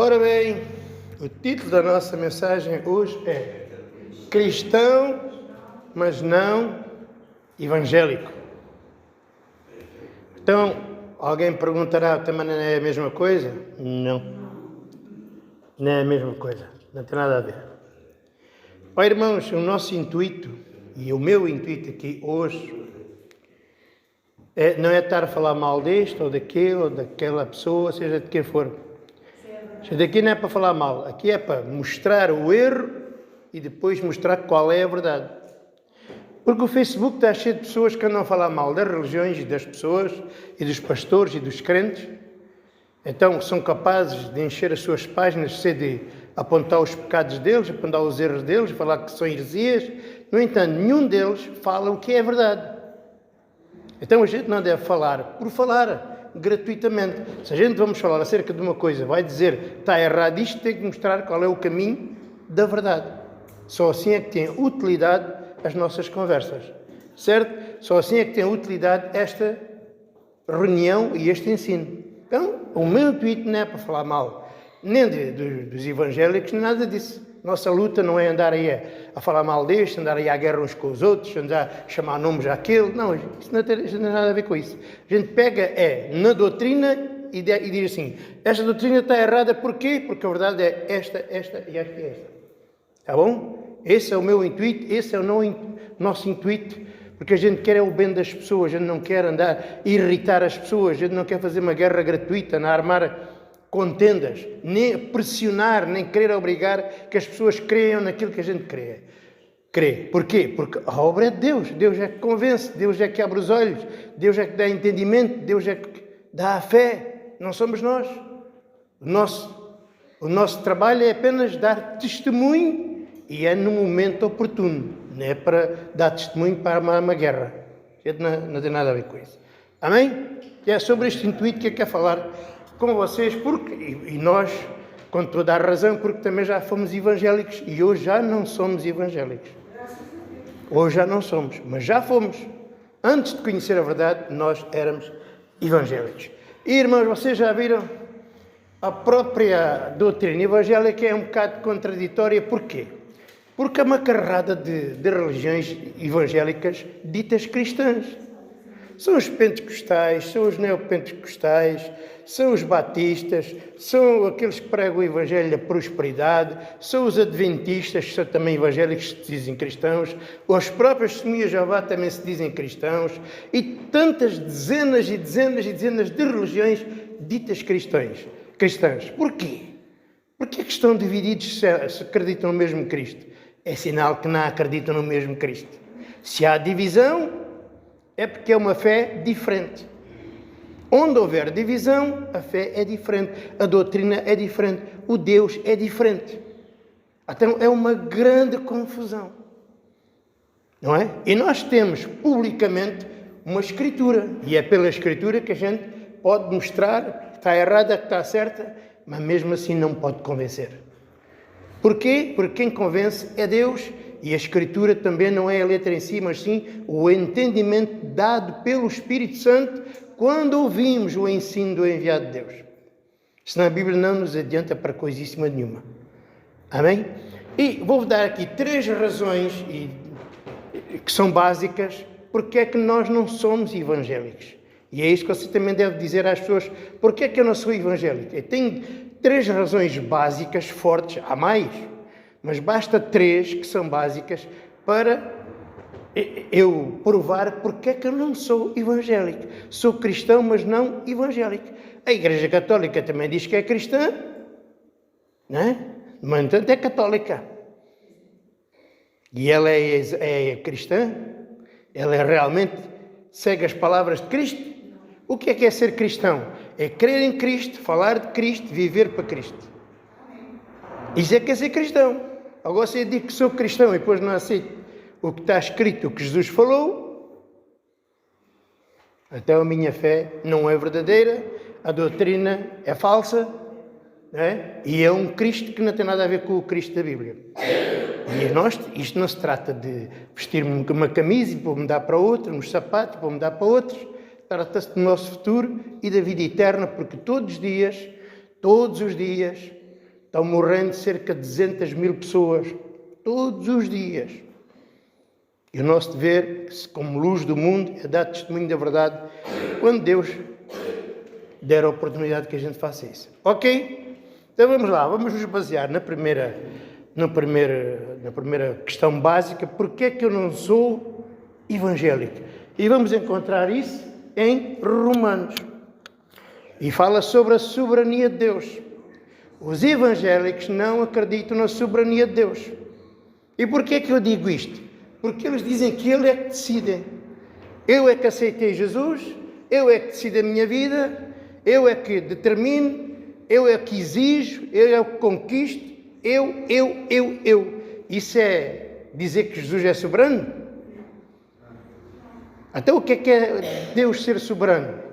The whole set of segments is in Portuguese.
Ora bem, o título da nossa mensagem hoje é Cristão, mas não evangélico. Então, alguém perguntará, também não é a mesma coisa? Não. Não é a mesma coisa. Não tem nada a ver. Ó irmãos, o nosso intuito, e o meu intuito aqui hoje, não é estar a falar mal deste, ou daquele, ou daquela pessoa, seja de quem for. Isto daqui não é para falar mal, aqui é para mostrar o erro e depois mostrar qual é a verdade. Porque o Facebook está cheio de pessoas que andam a falar mal das religiões e das pessoas e dos pastores e dos crentes. Então são capazes de encher as suas páginas, de apontar os pecados deles, apontar os erros deles, falar que são heresias. No entanto, nenhum deles fala o que é verdade. Então a gente não deve falar por falar, gratuitamente. Se a gente vamos falar acerca de uma coisa, vai dizer está errado isto, tem que mostrar qual é o caminho da verdade. Só assim é que tem utilidade as nossas conversas, certo? Só assim é que tem utilidade esta reunião e este ensino. Então, o meu intuito não é para falar mal, nem dos evangélicos, nem nada disso. Nossa luta não é andar aí a falar mal deste, andar aí à guerra uns com os outros, andar a chamar nomes àquele. Não, isso não tem nada a ver com isso. A gente pega na doutrina e diz assim, esta doutrina está errada, porquê? Porque a verdade é esta e esta e esta. Está bom? Esse é o meu intuito, esse é o nosso intuito, porque a gente quer é o bem das pessoas, a gente não quer andar a irritar as pessoas, a gente não quer fazer uma guerra gratuita, não armar contendas, nem pressionar, nem querer obrigar que as pessoas creiam naquilo que a gente crê. Porquê? Porque a obra é de Deus. Deus é que convence, Deus é que abre os olhos, Deus é que dá entendimento, Deus é que dá a fé. Não somos nós. O nosso trabalho é apenas dar testemunho e é no momento oportuno. Não é para dar testemunho para uma guerra. A gente não tem nada a ver com isso. Amém? E é sobre este intuito que eu quero falar com vocês, e nós, com toda a razão, porque também já fomos evangélicos e hoje já não somos evangélicos. Hoje já não somos, mas já fomos. Antes de conhecer a verdade, nós éramos evangélicos. E, irmãos, vocês já viram? A própria doutrina evangélica é um bocado contraditória. Porquê? Porque é uma carrada de religiões evangélicas ditas cristãs. São os pentecostais, são os neopentecostais, são os batistas, são aqueles que pregam o evangelho da prosperidade, são os adventistas, que são também evangélicos que se dizem cristãos, os próprios testemunhas de Jeová também se dizem cristãos, e tantas dezenas e dezenas e dezenas de religiões ditas cristãs. Porquê? Porque é que estão divididos se acreditam no mesmo Cristo? É sinal que não acreditam no mesmo Cristo. Se há divisão, é porque é uma fé diferente. Onde houver divisão, a fé é diferente, a doutrina é diferente, o Deus é diferente. Então é uma grande confusão. Não é? E nós temos publicamente uma escritura, e é pela escritura que a gente pode mostrar que está errada, que está certa, mas mesmo assim não pode convencer. Porquê? Porque quem convence é Deus. E a Escritura também não é a letra em si, mas sim o entendimento dado pelo Espírito Santo quando ouvimos o ensino do enviado de Deus. Senão a Bíblia não nos adianta para coisíssima nenhuma. Amém? E vou dar aqui 3 razões que são básicas porque é que nós não somos evangélicos. E é isso que você também deve dizer às pessoas, porque é que eu não sou evangélico? Eu tenho 3 razões básicas, fortes, há mais, mas basta 3 que são básicas para eu provar porque é que eu não sou evangélico. Sou cristão, mas não evangélico. A Igreja Católica também diz que é cristã, não é? No entanto, é católica. E ela é cristã? Ela realmente segue as palavras de Cristo? O que é ser cristão? É crer em Cristo, falar de Cristo, viver para Cristo. Isso é que é ser cristão. Agora você diz que sou cristão e depois não aceito o que está escrito, o que Jesus falou, então a minha fé não é verdadeira, a doutrina é falsa, não é? E é um Cristo que não tem nada a ver com o Cristo da Bíblia. E isto não se trata de vestir uma camisa e vou mudar para outra, uns sapatos vou mudar para outros. Trata-se do nosso futuro e da vida eterna, porque todos os dias estão morrendo cerca de 200 mil pessoas todos os dias. E o nosso dever, como luz do mundo, é dar testemunho da verdade quando Deus der a oportunidade que a gente faça isso. Ok? Então vamos lá, vamos nos basear na primeira questão básica. Porquê é que eu não sou evangélico? E vamos encontrar isso em Romanos. E fala sobre a soberania de Deus. Os evangélicos não acreditam na soberania de Deus. E porquê é que eu digo isto? Porque eles dizem que Ele é que decide. Eu é que aceitei Jesus, eu é que decido a minha vida, eu é que determino, eu é que exijo, eu é que conquisto, eu. Isso é dizer que Jesus é soberano? Então o que é Deus ser soberano?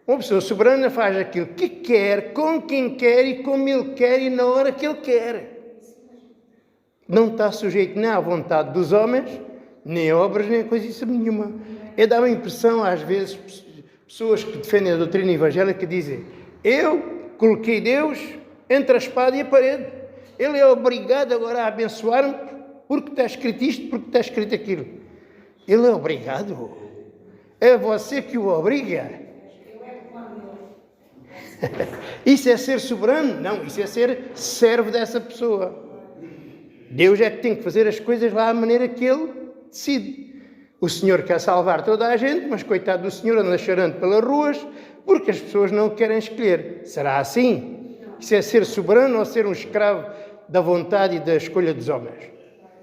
Uma pessoa soberana faz aquilo que quer, com quem quer e como Ele quer e na hora que Ele quer. Não está sujeito nem à vontade dos homens, nem a obras, nem a coisa nenhuma. Dá-me a impressão, às vezes, pessoas que defendem a doutrina evangélica que dizem: eu coloquei Deus entre a espada e a parede. Ele é obrigado agora a abençoar-me porque está escrito isto, porque está escrito aquilo. Ele é obrigado? É você que o obriga? Isso é ser soberano? Não, isso é ser servo dessa pessoa. Deus é que tem que fazer as coisas lá à maneira que Ele decide. O Senhor quer salvar toda a gente, mas coitado do Senhor anda chorando pelas ruas porque as pessoas não o querem escolher. Será assim? Isso é ser soberano ou ser um escravo da vontade e da escolha dos homens?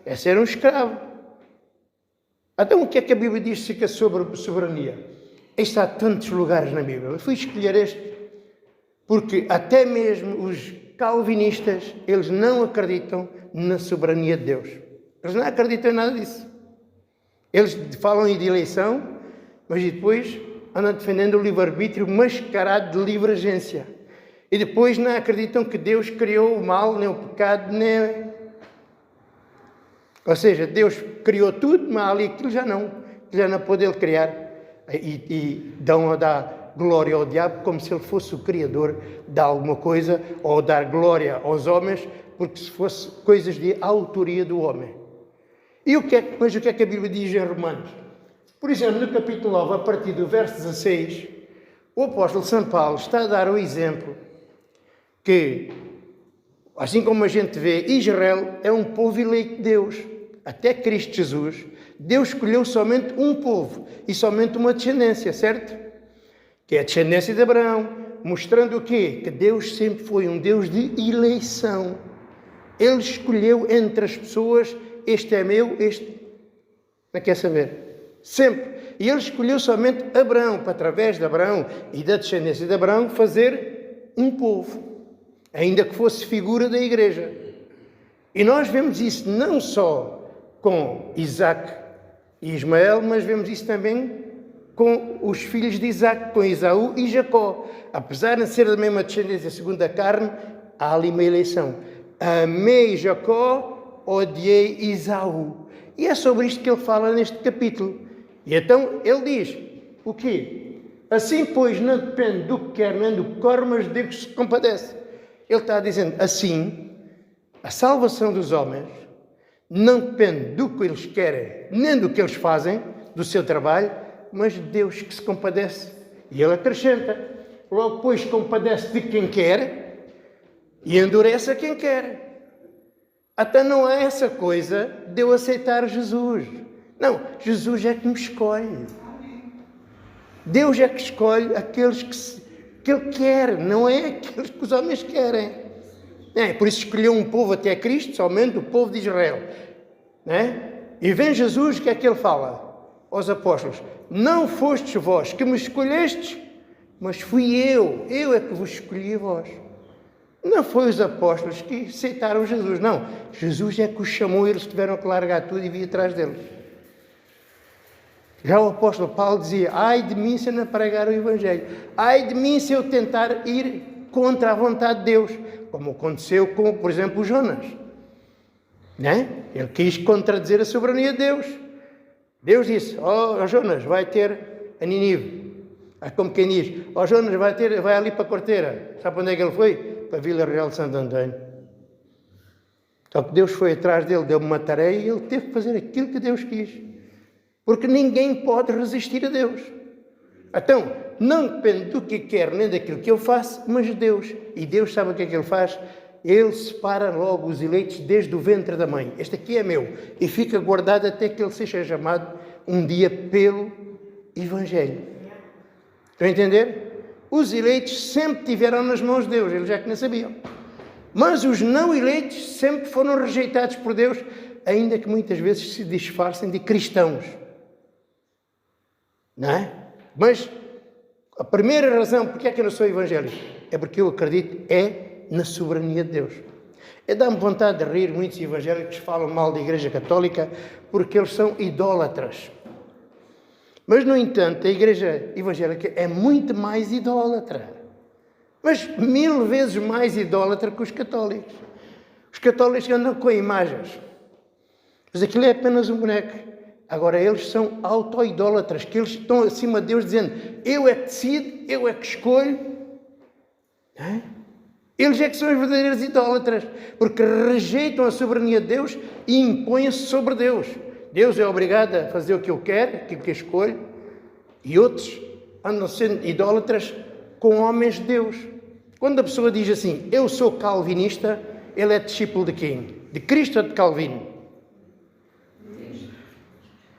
É ser um escravo. Então o que é que a Bíblia diz sobre soberania? Isto há tantos lugares na Bíblia. Eu fui escolher este porque até mesmo os calvinistas, eles não acreditam na soberania de Deus. Eles não acreditam em nada disso. Eles falam de eleição, mas depois andam defendendo o livre-arbítrio mascarado de livre agência. E depois não acreditam que Deus criou o mal, nem o pecado, nem... Ou seja, Deus criou tudo, mas ali aquilo já não pôde Ele criar. E dão a dar glória ao diabo como se ele fosse o criador de alguma coisa, ou dar glória aos homens, porque se fosse coisas de autoria do homem. E o que é que a Bíblia diz em Romanos? Por exemplo, no capítulo 9, a partir do verso 16, o apóstolo São Paulo está a dar o exemplo que, assim como a gente vê, Israel é um povo eleito de Deus. Até Cristo Jesus, Deus escolheu somente um povo e somente uma descendência, certo? Que é a descendência de Abraão, mostrando o quê? Que Deus sempre foi um Deus de eleição. Ele escolheu entre as pessoas, este é meu, este não quer saber. Sempre. E Ele escolheu somente Abraão, para através de Abraão e da descendência de Abraão, fazer um povo. Ainda que fosse figura da igreja. E nós vemos isso não só com Isaac e Ismael, mas vemos isso também com os filhos de Isaac, com Esaú e Jacó. Apesar de ser da mesma descendência segundo a carne, há ali uma eleição. Amei Jacó, odiei Esaú. E é sobre isto que ele fala neste capítulo. E então ele diz, o quê? Assim, pois, não depende do que quer, nem do que corre, mas de Deus se compadece. Ele está dizendo, assim, a salvação dos homens não depende do que eles querem, nem do que eles fazem, do seu trabalho, mas de Deus que se compadece. E ele acrescenta, logo pois compadece de quem quer e endurece a quem quer. Até não há essa coisa de eu aceitar Jesus. Não, Jesus é que me escolhe. Deus é que escolhe aqueles que Ele quer, não é aqueles que os homens querem. Por isso escolheu um povo até Cristo, somente o povo de Israel. E vem Jesus, o que é que Ele fala aos apóstolos? Não fostes vós que me escolhestes, mas fui eu é que vos escolhi a vós. Não foi os apóstolos que aceitaram Jesus, não. Jesus é que os chamou e eles tiveram que largar tudo e vir atrás deles. Já o apóstolo Paulo dizia, ai de mim se eu não pregar o Evangelho, ai de mim se eu tentar ir contra a vontade de Deus, como aconteceu com, por exemplo, o Jonas. Ele quis contradizer a soberania de Deus. Deus disse, Jonas, vai ter a Ninive. Como quem diz, Jonas vai ali para a Corteira. Sabe onde é que ele foi? Para a Vila Real de Santo Antônio. Só que Deus foi atrás dele, deu-me uma tarefa e ele teve que fazer aquilo que Deus quis. Porque ninguém pode resistir a Deus. Então, não depende do que quer nem daquilo que eu faço, mas de Deus. E Deus sabe o que é que Ele faz? Ele separa logo os eleitos desde o ventre da mãe. Este aqui é meu. E fica guardado até que ele seja chamado um dia pelo Evangelho. Estão a entender? Os eleitos sempre tiveram nas mãos de Deus, eles já que não sabiam. Mas os não eleitos sempre foram rejeitados por Deus, ainda que muitas vezes se disfarcem de cristãos. Não é? Mas a primeira razão porque é que eu não sou evangélico é porque eu acredito na soberania de Deus. Dá-me vontade de rir, muitos evangélicos falam mal da Igreja Católica porque eles são idólatras. Mas, no entanto, a Igreja Evangélica é muito mais idólatra. Mas 1000 vezes mais idólatra que os católicos. Os católicos andam com imagens. Mas aquilo é apenas um boneco. Agora, eles são auto-idólatras, que eles estão acima de Deus dizendo: eu é que decido, eu é que escolho. Não é? Eles é que são os verdadeiros idólatras, porque rejeitam a soberania de Deus e impõem-se sobre Deus. Deus é obrigado a fazer o que eu quero, aquilo que eu escolho, e outros andam sendo idólatras com homens de Deus. Quando a pessoa diz assim: eu sou calvinista, ele é discípulo de quem? De Cristo ou de Calvino?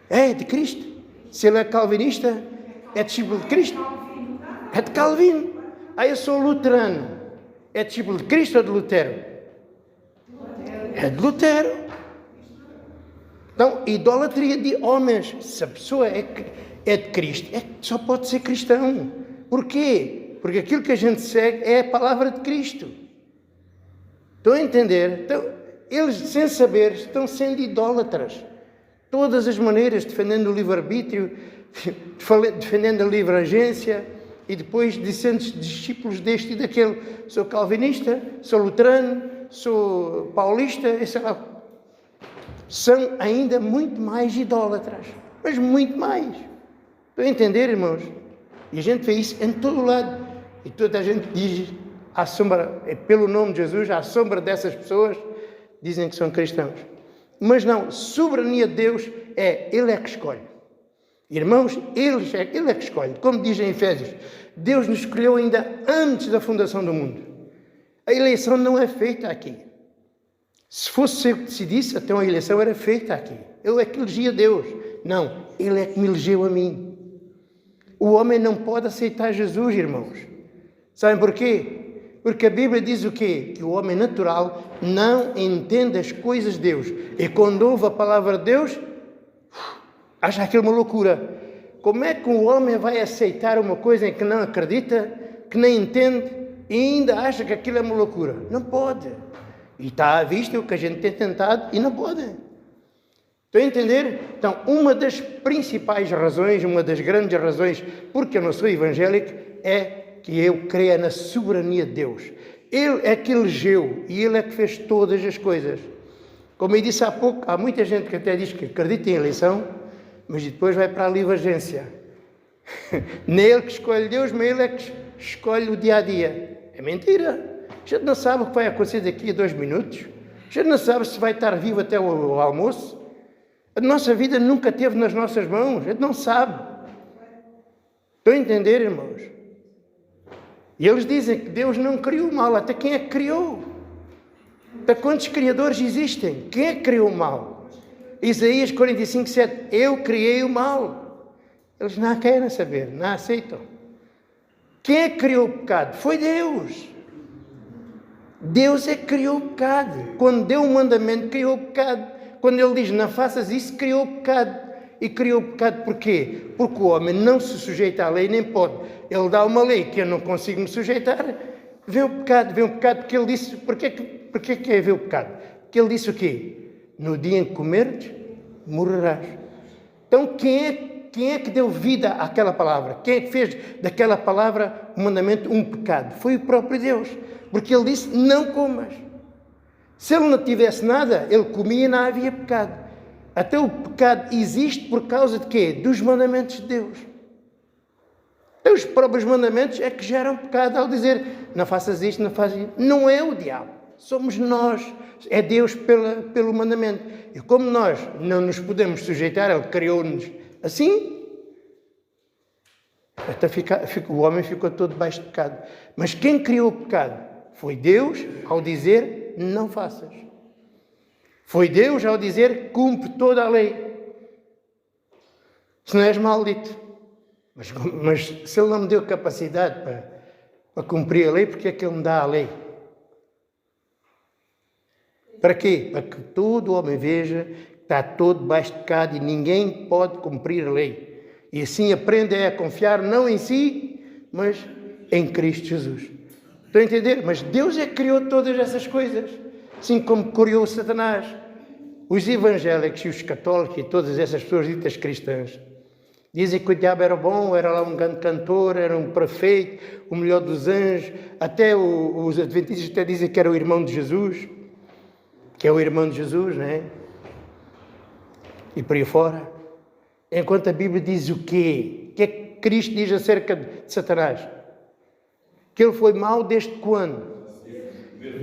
É, de Cristo. Se ele é calvinista, é discípulo de Cristo? É de Calvino. Eu sou luterano. É discípulo de Cristo ou de Lutero? É de Lutero. Então, idolatria de homens. Se a pessoa é de Cristo, só pode ser cristão. Porquê? Porque aquilo que a gente segue é a palavra de Cristo. Estão a entender? Então, eles, sem saber, estão sendo idólatras. Todas as maneiras, defendendo o livre-arbítrio, defendendo a livre agência, e depois dizendo discípulos deste e daquele. Sou calvinista, sou luterano, sou paulista, sei lá. São ainda muito mais idólatras. Mas muito mais. Estão a entender, irmãos? E a gente vê isso em todo lado. E toda a gente diz, à sombra, pelo nome de Jesus, à sombra dessas pessoas, dizem que são cristãos. Mas não, soberania de Deus Ele é que escolhe. Irmãos, Ele é que escolhe. Como diz em Efésios, Deus nos escolheu ainda antes da fundação do mundo. A eleição não é feita aqui. Se fosse eu que decidisse, então a eleição era feita aqui. Ele é que elegia Deus. Não, Ele é que me elegeu a mim. O homem não pode aceitar Jesus, irmãos. Sabem porquê? Porque a Bíblia diz o quê? Que o homem natural não entende as coisas de Deus. E quando ouve a palavra de Deus, acha aquilo uma loucura. Como é que o homem vai aceitar uma coisa em que não acredita, que nem entende, e ainda acha que aquilo é uma loucura? Não pode. E está à vista o que a gente tem tentado e não pode. Estão a entender? Então, uma das principais razões, uma das grandes razões porque eu não sou evangélico, é que eu creio na soberania de Deus. Ele é que elegeu e Ele é que fez todas as coisas. Como eu disse há pouco, há muita gente que até diz que acredita em eleição, mas depois vai para a livre-agência. Nem Ele que escolhe Deus, mas Ele é que escolhe o dia-a-dia. É mentira. A gente não sabe o que vai acontecer daqui a 2 minutos. A gente não sabe se vai estar vivo até o almoço. A nossa vida nunca esteve nas nossas mãos. A gente não sabe. Estão a entender, irmãos? E eles dizem que Deus não criou o mal. Até quem é que criou? Até quantos criadores existem? Quem é que criou o mal? Isaías 45, 7. Eu criei o mal. Eles não querem saber, não aceitam. Quem é que criou o pecado? Foi Deus. Deus é que criou o pecado. Quando deu o mandamento, criou o pecado. Quando Ele diz, não faças isso, criou o pecado. E criou o pecado porquê? Porque o homem não se sujeita à lei, nem pode. Ele dá uma lei que eu não consigo me sujeitar. Vê o pecado porque Ele disse, porquê que é ver o pecado? Porque Ele disse o quê? No dia em que comeres, morrerás. Então, quem é que deu vida àquela palavra? Quem é que fez daquela palavra, o mandamento, um pecado? Foi o próprio Deus. Porque Ele disse, não comas. Se Ele não tivesse nada, Ele comia e não havia pecado. Até o pecado existe por causa de quê? Dos mandamentos de Deus. Então, os próprios mandamentos é que geram pecado ao dizer, não faças isto, não faças isso. Não é o diabo. Somos nós. É Deus pelo mandamento. E como nós não nos podemos sujeitar, Ele criou-nos assim, até o homem ficou todo debaixo de pecado. Mas quem criou o pecado? Foi Deus ao dizer, não faças. Foi Deus ao dizer, cumpre toda a lei. Se não és maldito. Mas se Ele não me deu capacidade para cumprir a lei, porque é que Ele me dá a lei? Para quê? Para que todo homem veja que está todo debaixo de pecado e ninguém pode cumprir a lei. E assim aprende a confiar não em si, mas em Cristo Jesus. Estão a entender? Mas Deus é que criou todas essas coisas. Assim como criou Satanás. Os evangélicos e os católicos e todas essas pessoas ditas cristãs dizem que o diabo era bom, era lá um grande cantor, era um prefeito, o melhor dos anjos. Até os adventistas até dizem que era o irmão de Jesus. Que é o irmão de Jesus, não é? E por aí fora. Enquanto a Bíblia diz o quê? O que é que Cristo diz acerca de Satanás? Que ele foi mau desde quando?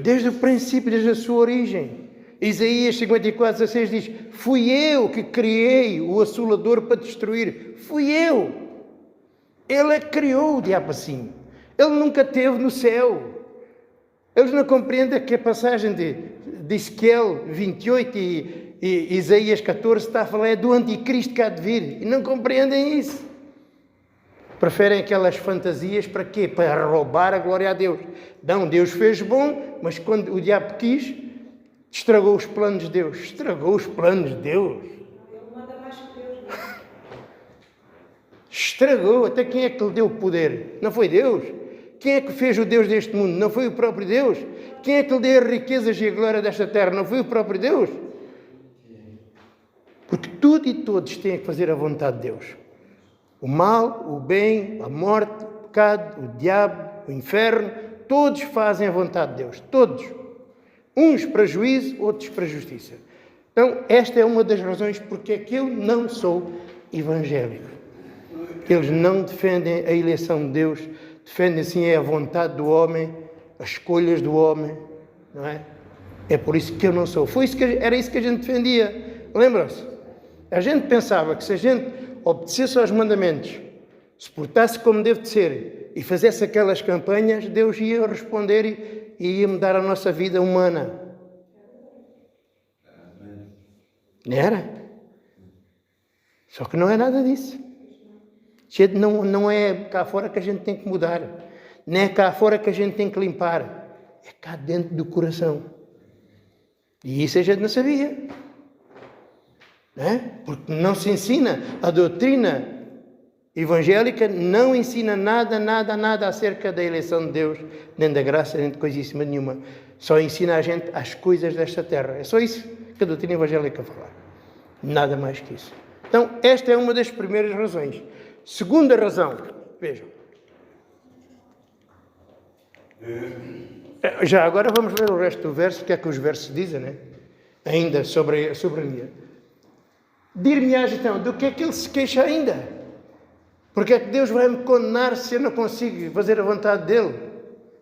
Desde o princípio, desde a sua origem. Isaías 54:16 diz, fui eu que criei o assolador para destruir. Fui eu. Ele é que criou o diabo assim. Ele nunca esteve no céu. Eles não compreendem que a passagem de Ezequiel 28 e Isaías 14 está a falar do anticristo que há de vir. E não compreendem isso. Preferem aquelas fantasias para quê? Para roubar a glória a Deus. Não, Deus fez bom, mas quando o diabo quis, estragou os planos de Deus. Estragou os planos de Deus. Ele manda mais que Deus, não é? Estragou. Até quem é que lhe deu o poder? Não foi Deus? Quem é que fez o Deus deste mundo? Não foi o próprio Deus? Quem é que lhe deu as riquezas e a glória desta terra? Não foi o próprio Deus? Porque tudo e todos têm que fazer a vontade de Deus. O mal, o bem, a morte, o pecado, o diabo, o inferno, todos fazem a vontade de Deus. Todos. Uns para juízo, outros para justiça. Então, esta é uma das razões porque é que eu não sou evangélico. Eles não defendem a eleição de Deus, defendem sim a vontade do homem, as escolhas do homem, não é? É por isso que eu não sou. Era isso que a gente defendia. Lembram-se? A gente pensava que se a gente obedecesse aos mandamentos, se portasse como deve de ser e fizesse aquelas campanhas, Deus ia responder e ia mudar a nossa vida humana. Não era? Só que não é nada disso. Não é cá fora que a gente tem que mudar. Não é cá fora que a gente tem que limpar. É cá dentro do coração. E isso a gente não sabia. Não é? Porque não se ensina. A doutrina evangélica não ensina nada acerca da eleição de Deus, nem da graça, nem de coisíssima nenhuma. Só ensina a gente as coisas desta terra. É só isso que a doutrina evangélica fala. Nada mais que isso. Então, esta é uma das primeiras razões. Segunda razão, vejam. Já agora vamos ler o resto do verso, o que é que os versos dizem, né? Ainda sobre a soberania. Dir-me-ás então, do que é que ele se queixa ainda? Porque é que Deus vai me condenar se eu não consigo fazer a vontade dele?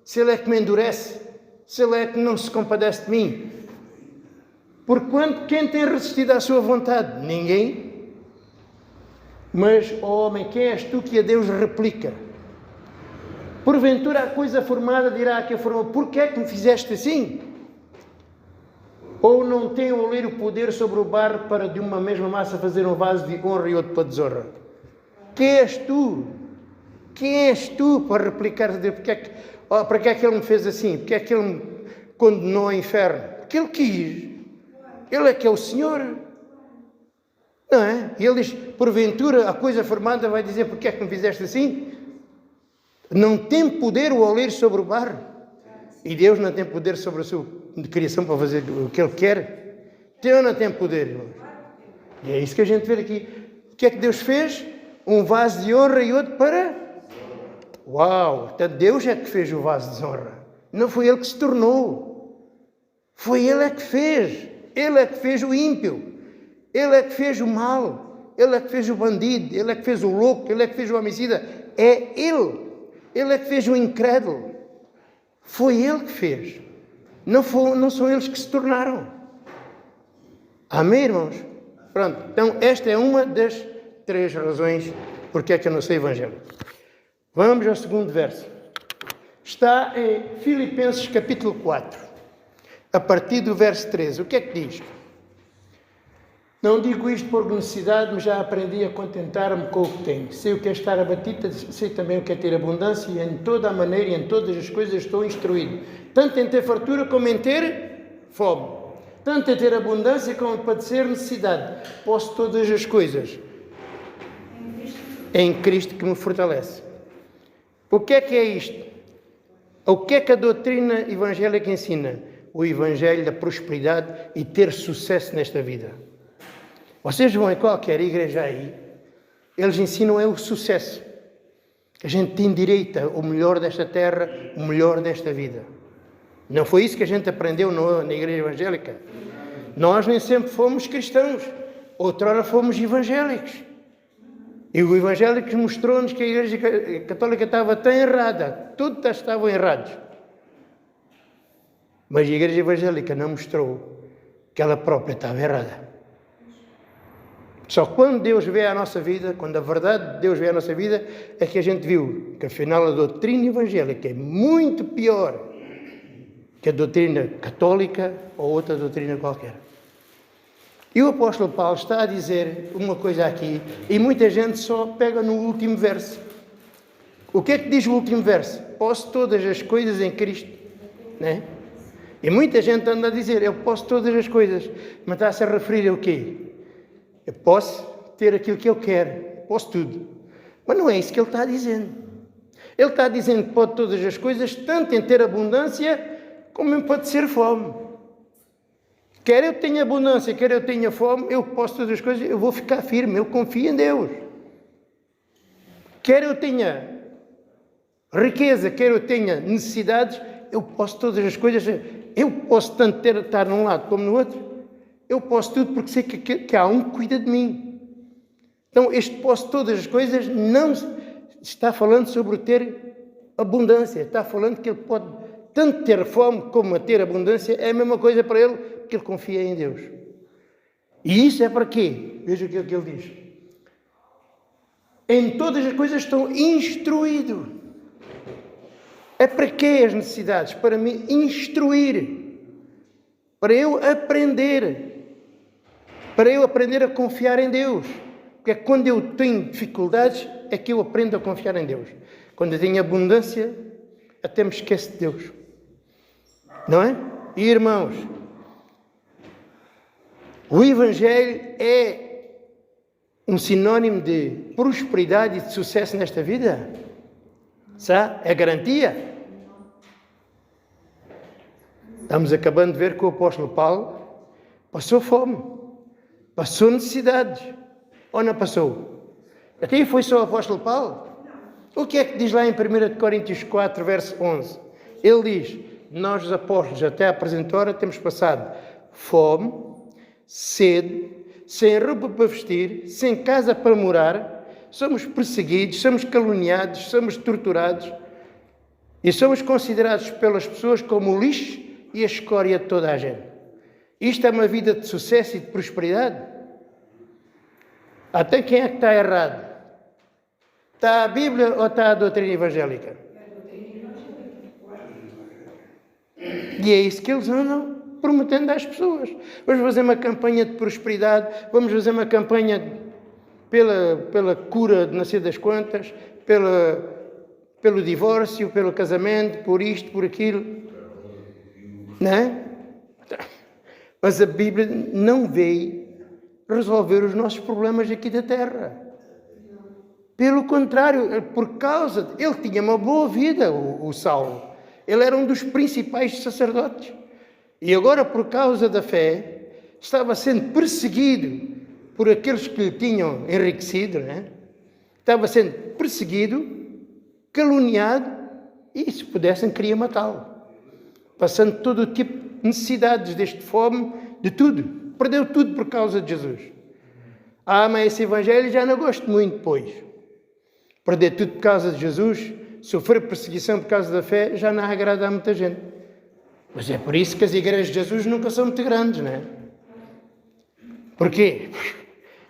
Se ele é que me endurece? Se ele é que não se compadece de mim? Porquanto quem tem resistido à sua vontade? Ninguém. Mas, ó homem, quem és tu que a Deus replica? Porventura a coisa formada dirá que a formou, porquê é que me fizeste assim? Ou não tem o oleiro poder sobre o barro para de uma mesma massa fazer um vaso de honra e outro para desonra? Quem és tu? Quem és tu para replicar a Deus? Para que é que ele me fez assim? Porque é que ele me condenou ao inferno? Porque ele quis. Ele é que é o Senhor. Não é? E ele diz, porventura a coisa formada vai dizer, porque é que me fizeste assim? Não tem poder o oleiro sobre o barro? E Deus não tem poder sobre a sua criação para fazer o que Ele quer? Tem ou não tem poder, irmãos? E é isso que a gente vê aqui. O que é que Deus fez? Um vaso de honra e outro para... Uau! Então Deus é que fez o vaso de honra. Não foi Ele que se tornou. Foi Ele é que fez. Ele é que fez o ímpio. Ele é que fez o mal. Ele é que fez o bandido. Ele é que fez o louco. Ele é que fez o homicida. É Ele. Ele é que fez o incrédulo. Foi Ele que fez. Não são eles que se tornaram. Amém, irmãos? Pronto, então esta é uma das 3 razões porque é que eu não sou evangélico. Vamos ao segundo verso. Está em Filipenses capítulo 4, a partir do verso 13. O que é que diz? Não digo isto por necessidade, mas já aprendi a contentar-me com o que tenho. Sei o que é estar abatido, sei também o que é ter abundância, e em toda a maneira e em todas as coisas estou instruído. Tanto em ter fartura como em ter fome. Tanto em ter abundância como em padecer necessidade. Posso todas as coisas em Cristo que me fortalece. O que é isto? O que é que a doutrina evangélica ensina? O evangelho da prosperidade e ter sucesso nesta vida. Vocês vão em qualquer igreja aí, eles ensinam é o sucesso. A gente tem direito ao melhor desta terra, o melhor desta vida. Não foi isso que a gente aprendeu na igreja evangélica. Nós nem sempre fomos cristãos. Outrora fomos evangélicos. E o evangélico mostrou-nos que a igreja católica estava tão errada. Todos estavam errados. Mas a igreja evangélica não mostrou que ela própria estava errada. Só quando Deus vê a nossa vida, quando a verdade de Deus vê a nossa vida, é que a gente viu que afinal a doutrina evangélica é muito pior que a doutrina católica ou outra doutrina qualquer. E o apóstolo Paulo está a dizer uma coisa aqui, e muita gente só pega no último verso. O que é que diz o último verso? Posso todas as coisas em Cristo, né? E muita gente anda a dizer, eu posso todas as coisas, mas está-se a referir ao quê? Eu posso ter aquilo que eu quero, posso tudo. Mas não é isso que ele está dizendo. Ele está dizendo que pode todas as coisas, tanto em ter abundância, como em padecer fome. Quer eu tenha abundância, quer eu tenha fome, eu posso todas as coisas, eu vou ficar firme, eu confio em Deus. Quer eu tenha riqueza, quer eu tenha necessidades, eu posso todas as coisas, eu posso tanto estar num lado como no outro, eu posso tudo porque sei que há um que cuida de mim. Então, este posso todas as coisas não está falando sobre o ter abundância, está falando que ele pode tanto ter fome como ter abundância, é a mesma coisa para ele, porque ele confia em Deus. E isso é para quê? Veja o que ele diz. Em todas as coisas estou instruído. É para quê as necessidades? Para me instruir. Para eu aprender. Para eu aprender a confiar em Deus. Porque é quando eu tenho dificuldades, é que eu aprendo a confiar em Deus. Quando eu tenho abundância, até me esqueço de Deus. Não é? E irmãos, o Evangelho é um sinónimo de prosperidade e de sucesso nesta vida? Sabe? É garantia? Estamos acabando de ver que o apóstolo Paulo passou fome, passou necessidades, ou não passou? Até foi só o apóstolo Paulo? O que é que diz lá em 1 Coríntios 4, verso 11? Ele diz, nós os apóstolos até à presente hora temos passado fome, sede, sem roupa para vestir, sem casa para morar, somos perseguidos, somos caluniados, somos torturados e somos considerados pelas pessoas como o lixo e a escória de toda a gente. Isto é uma vida de sucesso e de prosperidade? Até quem é que está errado? Está a Bíblia ou está a doutrina evangélica? E é isso que eles andam prometendo às pessoas. Vamos fazer uma campanha de prosperidade, vamos fazer uma campanha pela cura de nascer das quantas, pelo divórcio, pelo casamento, por isto, por aquilo. Não é? Mas a Bíblia não veio resolver os nossos problemas aqui da terra. Pelo contrário, ele tinha uma boa vida, o Saulo. Ele era um dos principais sacerdotes. E agora, por causa da fé, estava sendo perseguido por aqueles que lhe tinham enriquecido, né? Estava sendo perseguido, caluniado, e se pudessem, queria matá-lo. Passando todo o tipo de necessidades, desde fome, de tudo. Perdeu tudo por causa de Jesus. Mas esse evangelho já não gosto muito, pois. Perder tudo por causa de Jesus, sofrer perseguição por causa da fé, já não agrada a muita gente. Mas é por isso que as igrejas de Jesus nunca são muito grandes, não é? Porquê?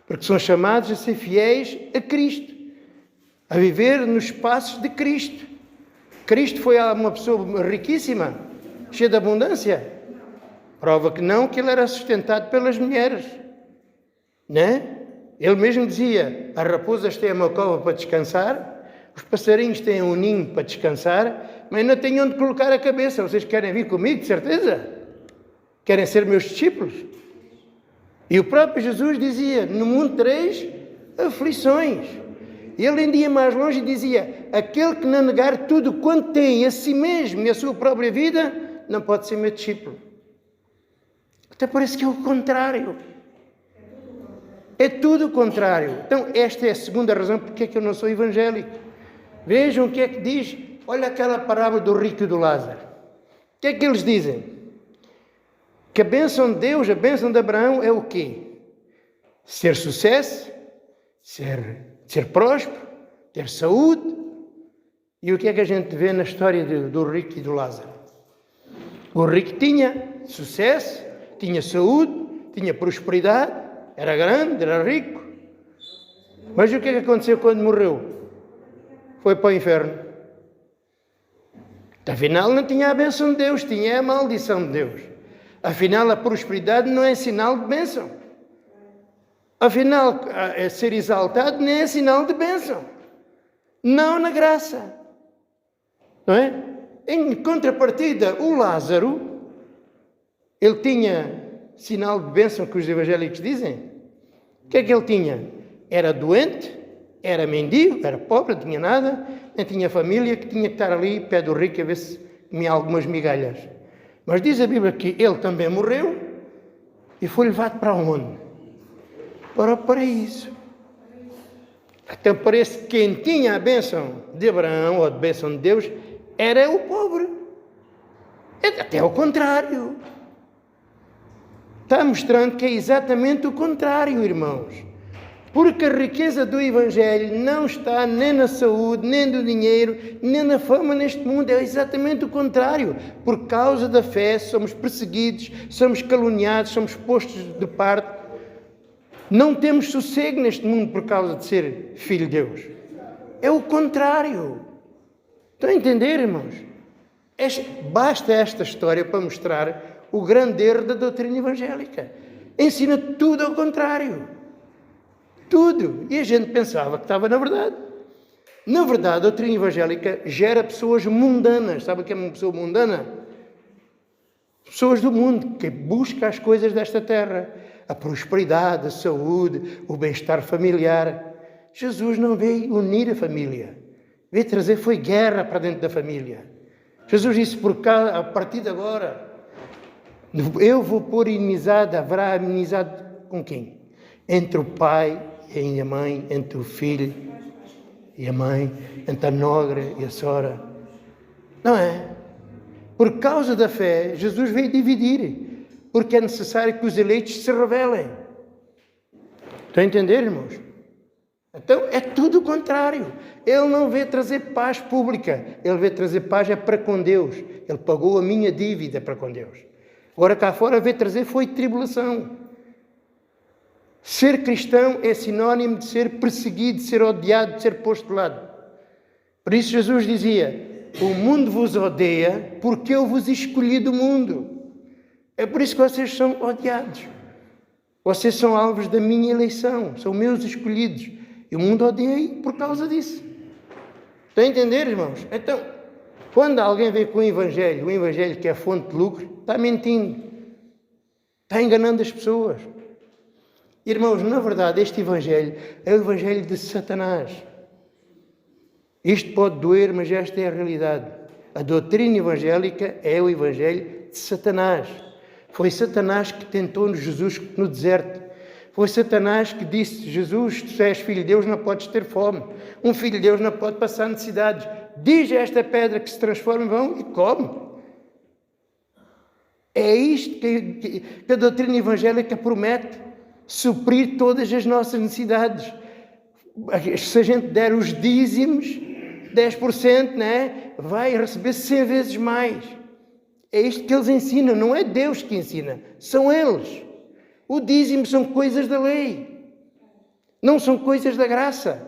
Porque são chamados a ser fiéis a Cristo, a viver nos passos de Cristo. Cristo foi uma pessoa riquíssima, cheia de abundância. Prova que não, que ele era sustentado pelas mulheres, né? Ele mesmo dizia, as raposas têm uma cova para descansar, os passarinhos têm um ninho para descansar, mas não têm onde colocar a cabeça. Vocês querem vir comigo, de certeza? Querem ser meus discípulos? E o próprio Jesus dizia, no mundo tereis aflições. E ele ainda ia mais longe e dizia, aquele que não negar tudo quanto tem a si mesmo e a sua própria vida, não pode ser meu discípulo. Até parece que é o contrário. É tudo o contrário. Então, esta é a segunda razão porque é que eu não sou evangélico. Vejam o que é que diz. Olha aquela parábola do rico e do Lázaro. O que é que eles dizem? Que a bênção de Deus, a bênção de Abraão é o quê? Ser sucesso, ser próspero, ter saúde. E o que é que a gente vê na história do rico e do Lázaro? O rico tinha sucesso, tinha saúde, tinha prosperidade, era grande, era rico. Mas o que é que aconteceu quando morreu? Foi para o inferno. Afinal, não tinha a bênção de Deus, tinha a maldição de Deus. Afinal, a prosperidade não é sinal de bênção. Afinal, ser exaltado não é sinal de bênção. Não na graça. Não é? Em contrapartida, o Lázaro, ele tinha sinal de bênção que os evangélicos dizem. O que é que ele tinha? Era doente, era mendigo, era pobre, não tinha nada, nem tinha família, que tinha que estar ali, pé do rico, a ver se comia algumas migalhas. Mas diz a Bíblia que ele também morreu e foi levado para onde? Para o paraíso. Então parece que quem tinha a bênção de Abraão, ou a bênção de Deus, era o pobre. Até o contrário. Está mostrando que é exatamente o contrário, irmãos. Porque a riqueza do Evangelho não está nem na saúde, nem no dinheiro, nem na fama neste mundo. É exatamente o contrário. Por causa da fé, somos perseguidos, somos caluniados, somos postos de parte. Não temos sossego neste mundo por causa de ser filho de Deus. É o contrário. Estão a entender, irmãos? Basta esta história para mostrar o grande erro da doutrina evangélica. Ensina tudo ao contrário. Tudo. E a gente pensava que estava na verdade. Na verdade, a doutrina evangélica gera pessoas mundanas. Sabe o que é uma pessoa mundana? Pessoas do mundo, que buscam as coisas desta terra. A prosperidade, a saúde, o bem-estar familiar. Jesus não veio unir a família. Veio trazer, foi guerra para dentro da família. Jesus disse, a partir de agora, eu vou pôr inimizade, haverá inimizade com quem? Entre o pai e a mãe, entre o filho e a mãe, entre a nogra e a sora. Não é? Por causa da fé, Jesus veio dividir, porque é necessário que os eleitos se rebelem. Estão a entender, irmãos? Então, é tudo o contrário. Ele não veio trazer paz pública, ele veio trazer paz para com Deus. Ele pagou a minha dívida para com Deus. Agora cá fora veio trazer foi tribulação. Ser cristão é sinónimo de ser perseguido, de ser odiado, de ser posto de lado. Por isso Jesus dizia, o mundo vos odeia porque eu vos escolhi do mundo. É por isso que vocês são odiados. Vocês são alvos da minha eleição, são meus escolhidos. E o mundo odeia por causa disso. Estão a entender, irmãos? Então, quando alguém vem com o Evangelho que é fonte de lucro, está mentindo. Está enganando as pessoas. Irmãos, na verdade, este Evangelho é o Evangelho de Satanás. Isto pode doer, mas esta é a realidade. A doutrina evangélica é o Evangelho de Satanás. Foi Satanás que tentou Jesus no deserto. Foi Satanás que disse, Jesus, se tu és filho de Deus, não podes ter fome. Um filho de Deus não pode passar necessidades. Diz a esta pedra que se transforma em pão e come. É isto que a doutrina evangélica promete. Suprir todas as nossas necessidades. Se a gente der os dízimos, 10%, né, vai receber 100 vezes mais. É isto que eles ensinam, não é Deus que ensina, são eles. O dízimo são coisas da lei, não são coisas da graça.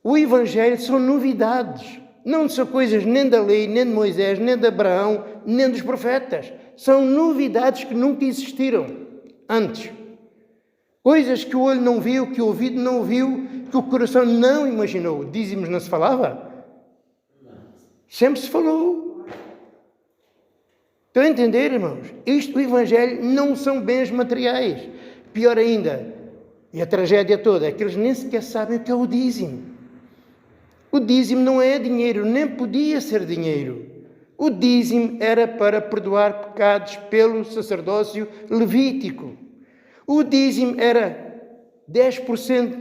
O Evangelho são novidades, não são coisas nem da lei, nem de Moisés, nem de Abraão, nem dos profetas. São novidades que nunca existiram antes. Coisas que o olho não viu, que o ouvido não ouviu, que o coração não imaginou. Dízimos não se falava? Sempre se falou. Estão a entender, irmãos? Isto, o Evangelho, não são bens materiais. Pior ainda, e a tragédia toda, é que eles nem sequer sabem o que é o dízimo. O dízimo não é dinheiro, nem podia ser dinheiro. O dízimo era para perdoar pecados pelo sacerdócio levítico. O dízimo era 10%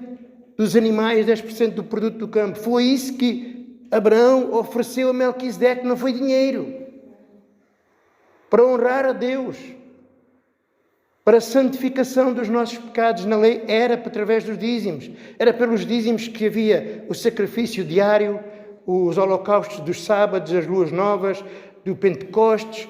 dos animais, 10% do produto do campo. Foi isso que Abraão ofereceu a Melquisedeque, não foi dinheiro. Para honrar a Deus, para a santificação dos nossos pecados na lei, era através dos dízimos. Era pelos dízimos que havia o sacrifício diário, os holocaustos dos sábados, as luas novas, do Pentecostes,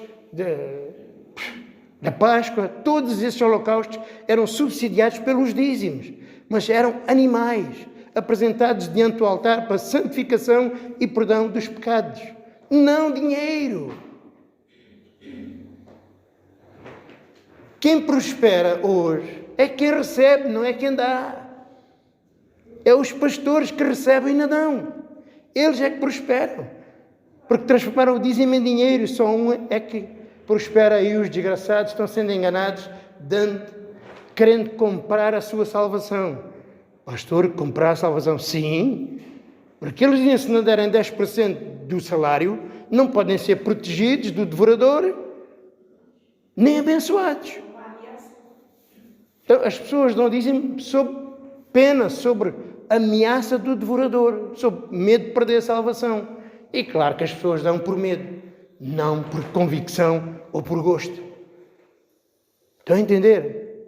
da Páscoa. Todos esses holocaustos eram subsidiados pelos dízimos, mas eram animais apresentados diante do altar para santificação e perdão dos pecados. Não dinheiro. Quem prospera hoje é quem recebe, não é quem dá. É os pastores que recebem e não dão. Eles é que prosperam. Porque transformaram o dízimo em dinheiro. Só um é que prospera, e os desgraçados estão sendo enganados, querendo comprar a sua salvação. Pastor, comprar a salvação? Sim. Porque eles dizem, se não derem 10% do salário, não podem ser protegidos do devorador, nem abençoados. Então, as pessoas não dizem sob pena, sobre ameaça do devorador, sob medo de perder a salvação. E claro que as pessoas dão por medo, não por convicção ou por gosto. Estão a entender?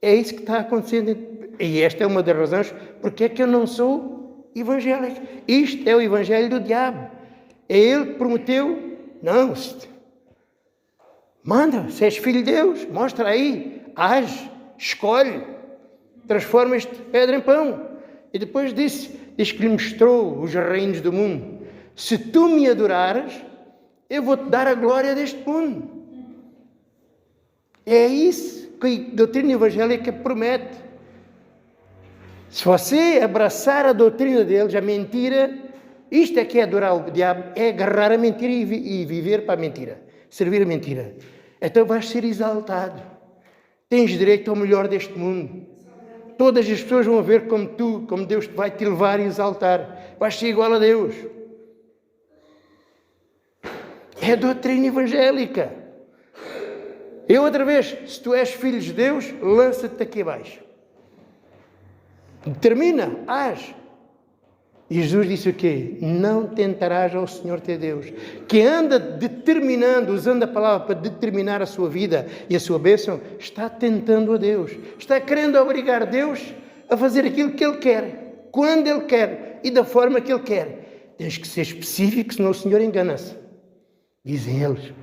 É isso que está acontecendo. E esta é uma das razões porque é que eu não sou evangélico. Isto é o evangelho do diabo. É ele que prometeu. Não, manda, se és filho de Deus, mostra aí, age, escolhe, transforma esta pedra em pão. E depois diz que lhe mostrou os reinos do mundo. Se tu me adorares, eu vou-te dar a glória deste mundo. É isso que a doutrina evangélica promete. Se você abraçar a doutrina deles, a mentira, isto é que é adorar o diabo, é agarrar a mentira e viver para a mentira, servir a mentira. Então vais ser exaltado. Tens direito ao melhor deste mundo. Todas as pessoas vão ver como Deus vai te levar e exaltar. Vais ser igual a Deus. É a doutrina evangélica. E outra vez, se tu és filho de Deus, lança-te aqui abaixo. Determina, age. E Jesus disse o quê? Não tentarás ao Senhor teu Deus. Que anda determinando, usando a palavra para determinar a sua vida e a sua bênção, está tentando a Deus. Está querendo obrigar Deus a fazer aquilo que Ele quer, quando Ele quer e da forma que Ele quer. Tens que ser específico, senão o Senhor engana-se. Dizem eles.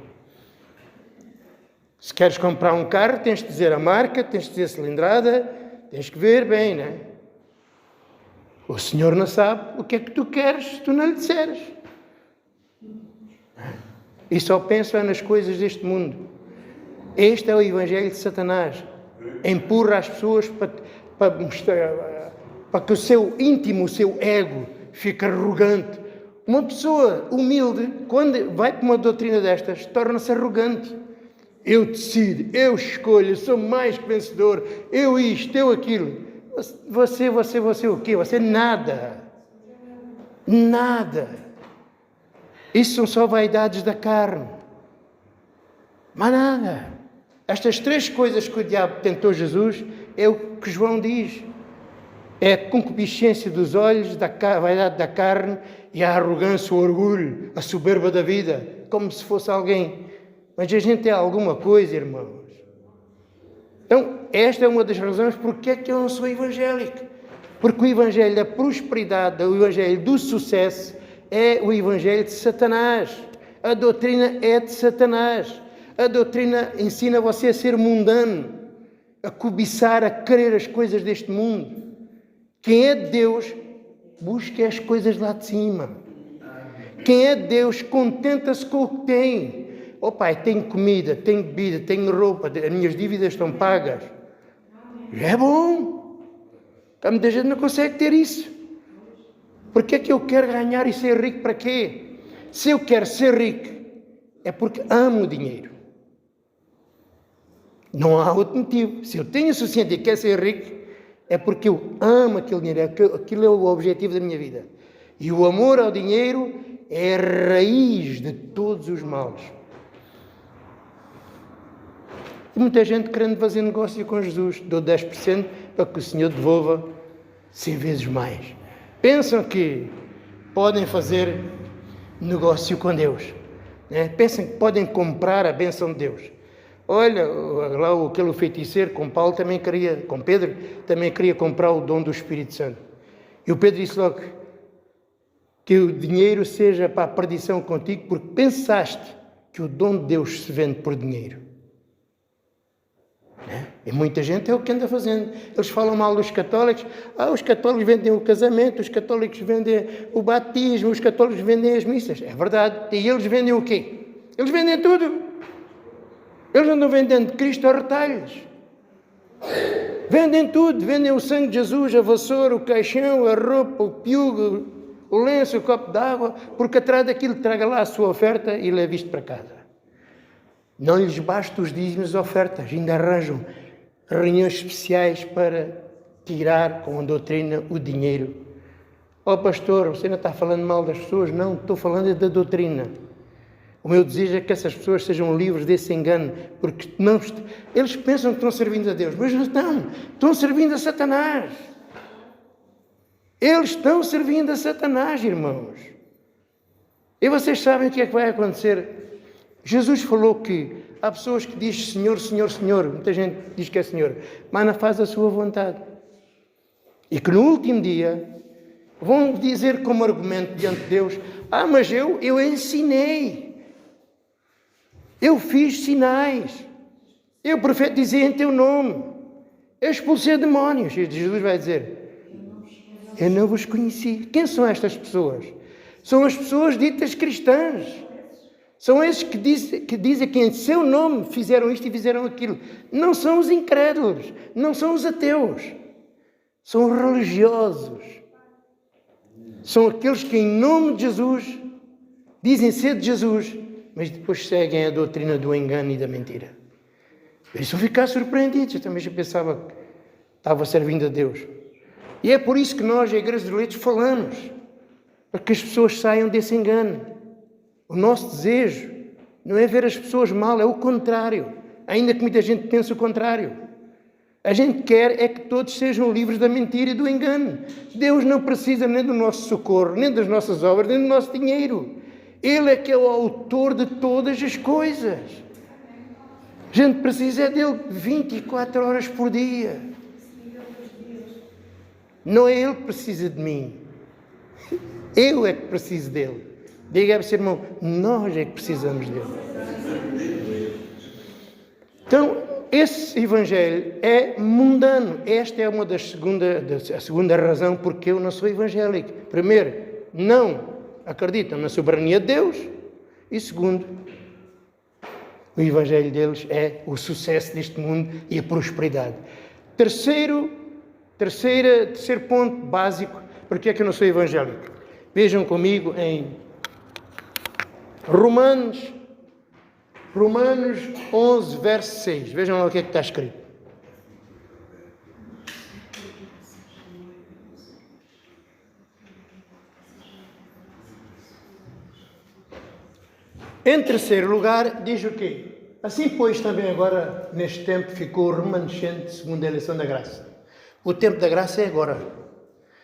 Se queres comprar um carro, tens de dizer a marca, tens de dizer a cilindrada, tens que ver bem, não é? O Senhor não sabe o que é que tu queres se tu não lhe disseres. E só pensa nas coisas deste mundo. Este é o evangelho de Satanás. Empurra as pessoas para que o seu íntimo, o seu ego, fique arrogante. Uma pessoa humilde, quando vai para uma doutrina destas, torna-se arrogante. Eu decido, eu escolho, eu sou mais que vencedor, eu isto, eu aquilo. Você o quê? Você nada. Nada. Isso são só vaidades da carne. Mas nada. Estas três coisas que o diabo tentou Jesus é o que João diz. É a concupiscência dos olhos, a vaidade da carne e a arrogância, o orgulho, a soberba da vida, como se fosse alguém. Mas a gente é alguma coisa, irmãos. Então, esta é uma das razões porque é que eu não sou evangélico. Porque o evangelho da prosperidade, o evangelho do sucesso, é o evangelho de Satanás. A doutrina é de Satanás. A doutrina ensina você a ser mundano, a cobiçar, a querer as coisas deste mundo. Quem é de Deus, busca as coisas lá de cima. Quem é de Deus, contenta-se com o que tem. Oh pai, tenho comida, tenho bebida, tenho roupa, as minhas dívidas estão pagas. É bom. Muita gente não consegue ter isso. Porque é que eu quero ganhar e ser rico para quê? Se eu quero ser rico, é porque amo o dinheiro. Não há outro motivo. Se eu tenho o suficiente e quero ser rico, é porque eu amo aquele dinheiro. Aquilo é o objetivo da minha vida. E o amor ao dinheiro é a raiz de todos os males. E muita gente querendo fazer negócio com Jesus. Dou 10% para que o Senhor devolva 100 vezes mais. Pensam que podem fazer negócio com Deus. Né? Pensam que podem comprar a bênção de Deus. Olha, lá aquele feiticeiro com Pedro também queria comprar o dom do Espírito Santo. E o Pedro disse logo que o dinheiro seja para a perdição contigo, porque pensaste que o dom de Deus se vende por dinheiro. Né? E muita gente é o que anda fazendo. Eles falam mal dos católicos. Os católicos vendem o casamento, os católicos vendem o batismo, os católicos vendem as missas. É verdade. E eles vendem o quê? Eles vendem tudo. Eles andam vendendo Cristo a retalhos. Vendem tudo. Vendem o sangue de Jesus, a vassoura, o caixão, a roupa, o piugo, o lenço, o copo d'água, porque atrás daquilo traga lá a sua oferta e leva isto para casa. Não lhes basta os dízimos e ofertas, ainda arranjam reuniões especiais para tirar com a doutrina o dinheiro. Pastor, você não está falando mal das pessoas? Não, estou falando da doutrina. O meu desejo é que essas pessoas sejam livres desse engano, porque não, eles pensam que estão servindo a Deus, mas não estão servindo a Satanás. Eles estão servindo a Satanás, irmãos. E vocês sabem o que é que vai acontecer? Jesus falou que há pessoas que dizem Senhor, Senhor, Senhor. Muita gente diz que é Senhor, mas não faz a sua vontade. E que no último dia vão dizer como argumento diante de Deus: mas eu ensinei. Eu fiz sinais. Eu profetizei em teu nome. Eu expulsei demónios. E Jesus vai dizer: eu não vos conheci. Quem são estas pessoas? São as pessoas ditas cristãs. São esses que dizem que em seu nome fizeram isto e fizeram aquilo. Não são os incrédulos. Não são os ateus. São os religiosos. São aqueles que em nome de Jesus dizem ser de Jesus, mas depois seguem a doutrina do engano e da mentira. Eles vão ficar surpreendidos. Eu também já pensava que estava servindo a Deus. E é por isso que nós, a Igreja dos Eleitos, falamos, para que as pessoas saiam desse engano. O nosso desejo não é ver as pessoas mal, é o contrário. Ainda que muita gente pense o contrário. A gente quer é que todos sejam livres da mentira e do engano. Deus não precisa nem do nosso socorro, nem das nossas obras, nem do nosso dinheiro. Ele é que é o autor de todas as coisas. A gente precisa dele 24 horas por dia. Não é ele que precisa de mim. Eu é que preciso dele. Diga a seu irmão, nós é que precisamos dele. Então, esse Evangelho é mundano. Esta é a segunda razão porque eu não sou evangélico. Primeiro, não acreditam na soberania de Deus. E segundo, o Evangelho deles é o sucesso deste mundo e a prosperidade. Terceiro ponto básico, porque é que eu não sou evangélico. Vejam comigo em Romanos 11, verso 6. Vejam lá o que é que está escrito. Em terceiro lugar, diz o quê? Assim, pois, também agora, neste tempo, ficou o remanescente segundo a eleição da graça. O tempo da graça é agora.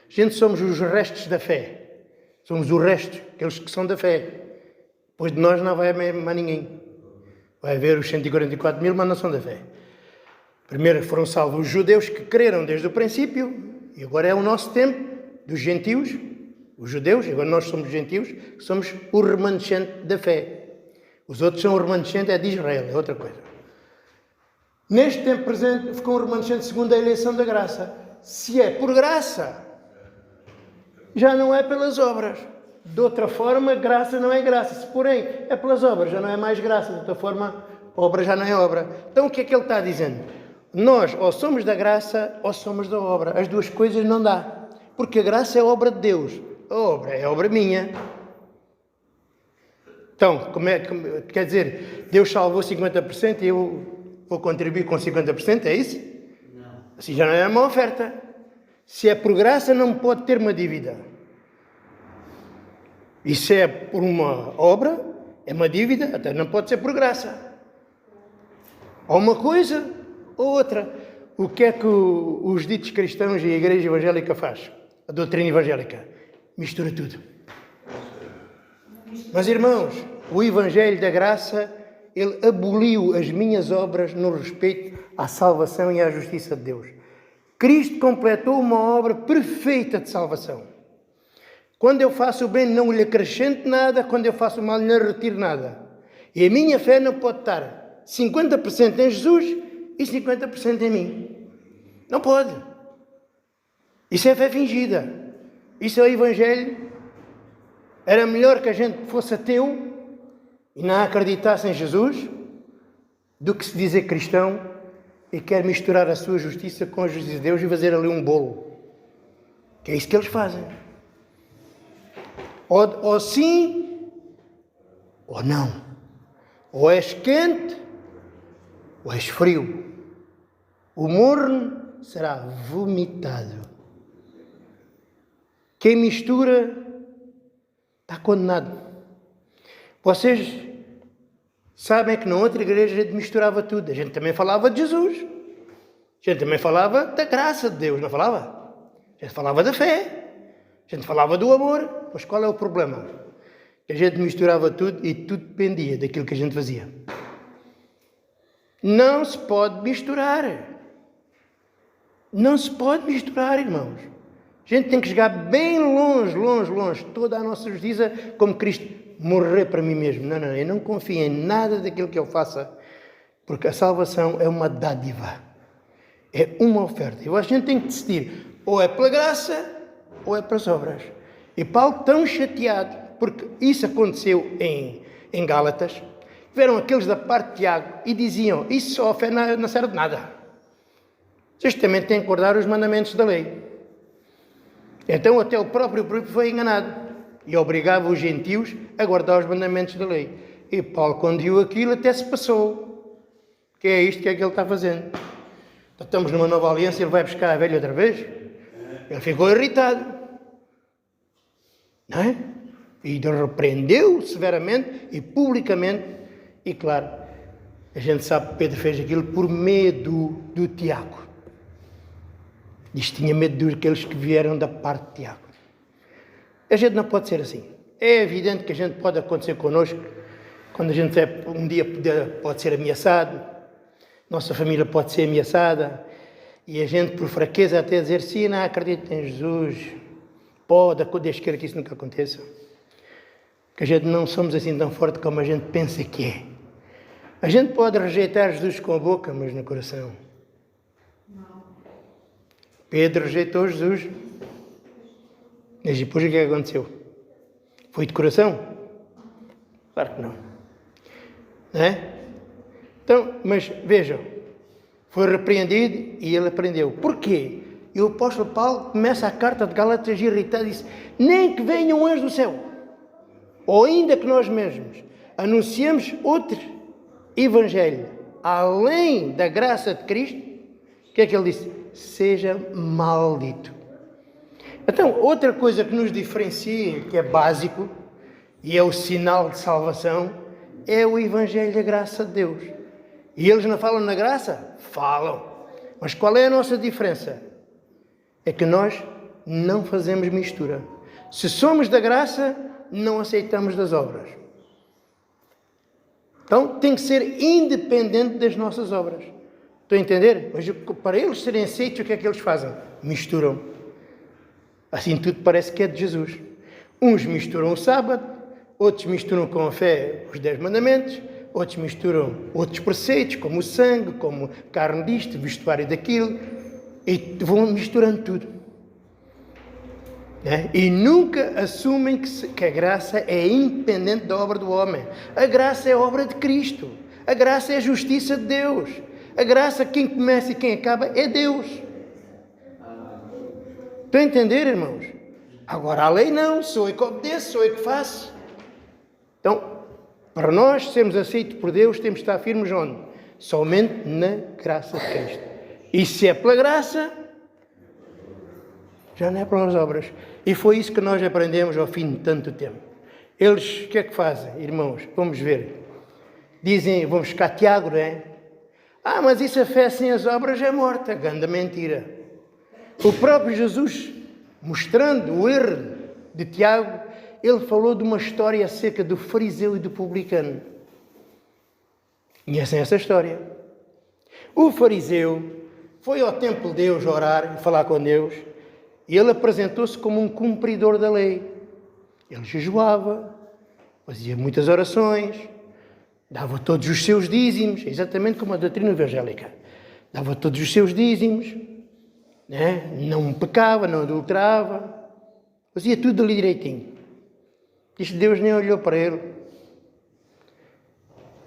Gente, somos os restos da fé. Somos os restos, aqueles que são da fé. Depois de nós não vai haver mais ninguém. Vai haver os 144 mil, mas não são da fé. Primeiro foram salvos os judeus que creram desde o princípio, e agora é o nosso tempo dos gentios, os judeus, e agora nós somos gentios, que somos o remanescente da fé. Os outros são o remanescente, é de Israel, é outra coisa. Neste tempo presente, ficou um remanescente segundo a eleição da graça. Se é por graça, já não é pelas obras. De outra forma, graça não é graça. Se, porém, é pelas obras, já não é mais graça. De outra forma, obra já não é obra. Então, o que é que ele está dizendo? Nós ou somos da graça ou somos da obra. As duas coisas não dá. Porque a graça é obra de Deus. A obra é obra minha. Então, quer dizer, Deus salvou 50% e eu vou contribuir com 50%, é isso? Não. Assim já não é uma oferta. Se é por graça, não pode ter uma dívida. E se é por uma obra, é uma dívida, até não pode ser por graça. Ou uma coisa ou outra. O que é que os ditos cristãos e a igreja evangélica faz? A doutrina evangélica mistura tudo. Mas, irmãos, o Evangelho da Graça, ele aboliu as minhas obras no respeito à salvação e à justiça de Deus. Cristo completou uma obra perfeita de salvação. Quando eu faço o bem, não lhe acrescento nada. Quando eu faço o mal, não lhe retiro nada. E a minha fé não pode estar 50% em Jesus e 50% em mim. Não pode. Isso é fé fingida. Isso é o Evangelho. Era melhor que a gente fosse ateu e não acreditasse em Jesus do que se dizer cristão e quer misturar a sua justiça com a justiça de Deus e fazer ali um bolo. Que é isso que eles fazem. Ou sim, ou não. Ou és quente, ou és frio. O morno será vomitado. Quem mistura está condenado. Vocês sabem que na outra igreja a gente misturava tudo. A gente também falava de Jesus. A gente também falava da graça de Deus, não falava? A gente falava da fé. A gente falava do amor. Mas qual é o problema? Que a gente misturava tudo e tudo dependia daquilo que a gente fazia. Não se pode misturar. Não se pode misturar, irmãos. A gente tem que chegar bem longe, longe, longe, toda a nossa justiça, como Cristo, morrer para mim mesmo. Não, eu não confio em nada daquilo que eu faça, porque a salvação é uma dádiva, é uma oferta. E a gente tem que decidir, ou é pela graça, ou é pelas obras. E Paulo, tão chateado, porque isso aconteceu em Gálatas, vieram aqueles da parte de Tiago e diziam, isso só a fé não serve de nada. Vocês também têm que guardar os mandamentos da lei. Então até o próprio foi enganado e obrigava os gentios a guardar os mandamentos da lei. E Paulo, quando viu aquilo, até se passou. Que é isto que é que ele está fazendo? Então, estamos numa nova aliança, ele vai buscar a velha outra vez? Ele ficou irritado. Não é? E repreendeu severamente e publicamente. E claro, a gente sabe que Pedro fez aquilo por medo do Tiago. Diz que tinha medo daqueles que vieram da parte de Tiago. A gente não pode ser assim. É evidente que a gente pode acontecer connosco, quando a gente um dia pode ser ameaçado, nossa família pode ser ameaçada, e a gente, por fraqueza, até dizer, sim, não acredito em Jesus, pode, desde que isso nunca aconteça. Que a gente não somos assim tão forte como a gente pensa que é. A gente pode rejeitar Jesus com a boca, mas no coração. Pedro rejeitou Jesus. Mas depois o que aconteceu? Foi de coração? Claro que não. Não é? Então, mas vejam, foi repreendido e ele aprendeu. Porquê? E o apóstolo Paulo começa a carta de Gálatas irritado e diz, nem que venha um anjo do céu, ou ainda que nós mesmos anunciamos outro evangelho, além da graça de Cristo, o que é que ele disse? Seja maldito. Então, outra coisa que nos diferencia, que é básico, e é o sinal de salvação, é o Evangelho da graça de Deus. E eles não falam na graça? Falam. Mas qual é a nossa diferença? É que nós não fazemos mistura. Se somos da graça, não aceitamos das obras. Então, tem que ser independente das nossas obras. Estão a entender? Mas para eles serem aceitos, o que é que eles fazem? Misturam. Assim tudo parece que é de Jesus. Uns misturam o sábado, outros misturam com a fé os 10 mandamentos, outros misturam outros preceitos, como o sangue, como carne disto, vestuário daquilo, e vão misturando tudo. Né? E nunca assumem que a graça é independente da obra do homem. A graça é a obra de Cristo. A graça é a justiça de Deus. A graça, quem começa e quem acaba, é Deus. Estão a entender, irmãos? Agora, a lei não, sou eu que obedeço, sou eu que faço. Então, para nós sermos aceitos por Deus, temos de estar firmes onde? Somente na graça de Cristo. E se é pela graça, já não é pelas obras. E foi isso que nós aprendemos ao fim de tanto tempo. Eles, o que é que fazem, irmãos? Vamos ver. Dizem, vamos buscar Tiago, não é? Mas isso a fé sem as obras é morta. Grande mentira. O próprio Jesus, mostrando o erro de Tiago, ele falou de uma história acerca do fariseu e do publicano. Conhecem essa história? O fariseu foi ao templo de Deus orar e falar com Deus, e ele apresentou-se como um cumpridor da lei. Ele jejuava, fazia muitas orações, dava todos os seus dízimos, exatamente como a doutrina evangélica. Dava todos os seus dízimos, né? Não pecava, não adulterava, fazia tudo ali direitinho. Isto Deus nem olhou para ele.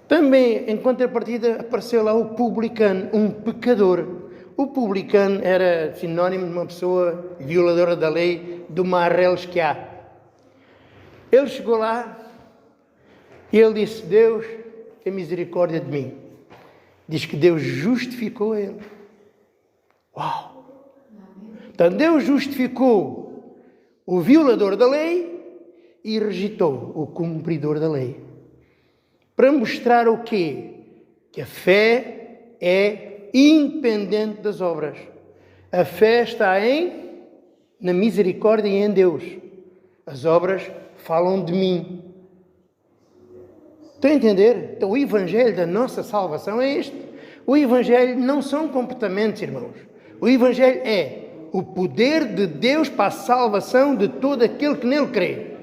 Também, em contrapartida, apareceu lá o publicano, um pecador. O publicano era sinónimo de uma pessoa violadora da lei, do marrelos que há. Ele chegou lá e ele disse, Deus, tem misericórdia de mim. Diz que Deus justificou ele. Uau! Então Deus justificou o violador da lei e rejeitou o cumpridor da lei. Para mostrar o quê? Que a fé é independente das obras. A fé está na misericórdia e em Deus. As obras falam de mim. Estão a entender? Então o Evangelho da nossa salvação é este. O Evangelho não são comportamentos, irmãos. O Evangelho é o poder de Deus para a salvação de todo aquele que nele crê.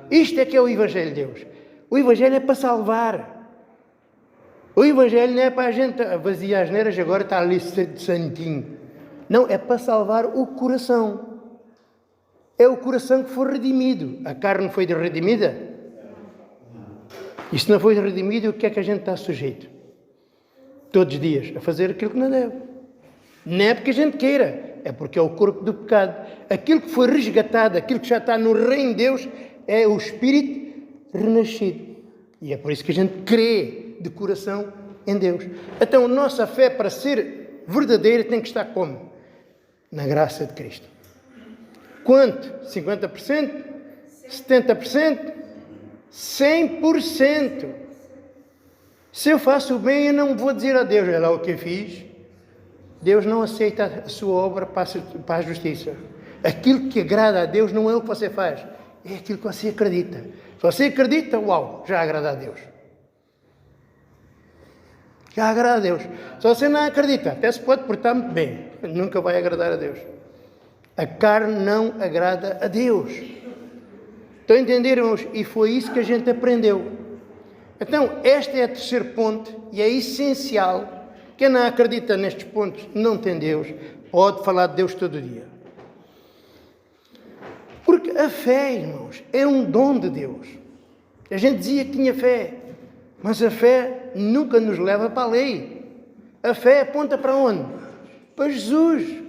Isto é que é o Evangelho de Deus. O Evangelho é para salvar. O Evangelho não é para a gente vaziar as neiras e agora está ali santinho. Não, é para salvar o coração. É o coração que foi redimido. A carne foi redimida? E se não foi redimido, o que é que a gente está sujeito? Todos os dias, a fazer aquilo que não deve. Não é porque a gente queira, é porque é o corpo do pecado. Aquilo que foi resgatado, aquilo que já está no reino de Deus, é o Espírito renascido. E é por isso que a gente crê de coração em Deus. Então, a nossa fé, para ser verdadeira, tem que estar como? Na graça de Cristo. Quanto? 50%? 70%? 100%. Se eu faço o bem, eu não vou dizer a Deus, olha lá o que eu fiz. Deus não aceita a sua obra para a justiça. Aquilo que agrada a Deus não é o que você faz, é aquilo que você acredita. Se você acredita, uau, já agrada a Deus. Já agrada a Deus. Se você não acredita, até se pode portar muito bem, nunca vai agradar a Deus. A carne não agrada a Deus. Estão a entender, irmãos? E foi isso que a gente aprendeu. Então, este é o terceiro ponto e é essencial. Quem não acredita nestes pontos não tem Deus. Pode falar de Deus todo dia. Porque a fé, irmãos, é um dom de Deus. A gente dizia que tinha fé, mas a fé nunca nos leva para a lei. A fé aponta para onde? Para Jesus.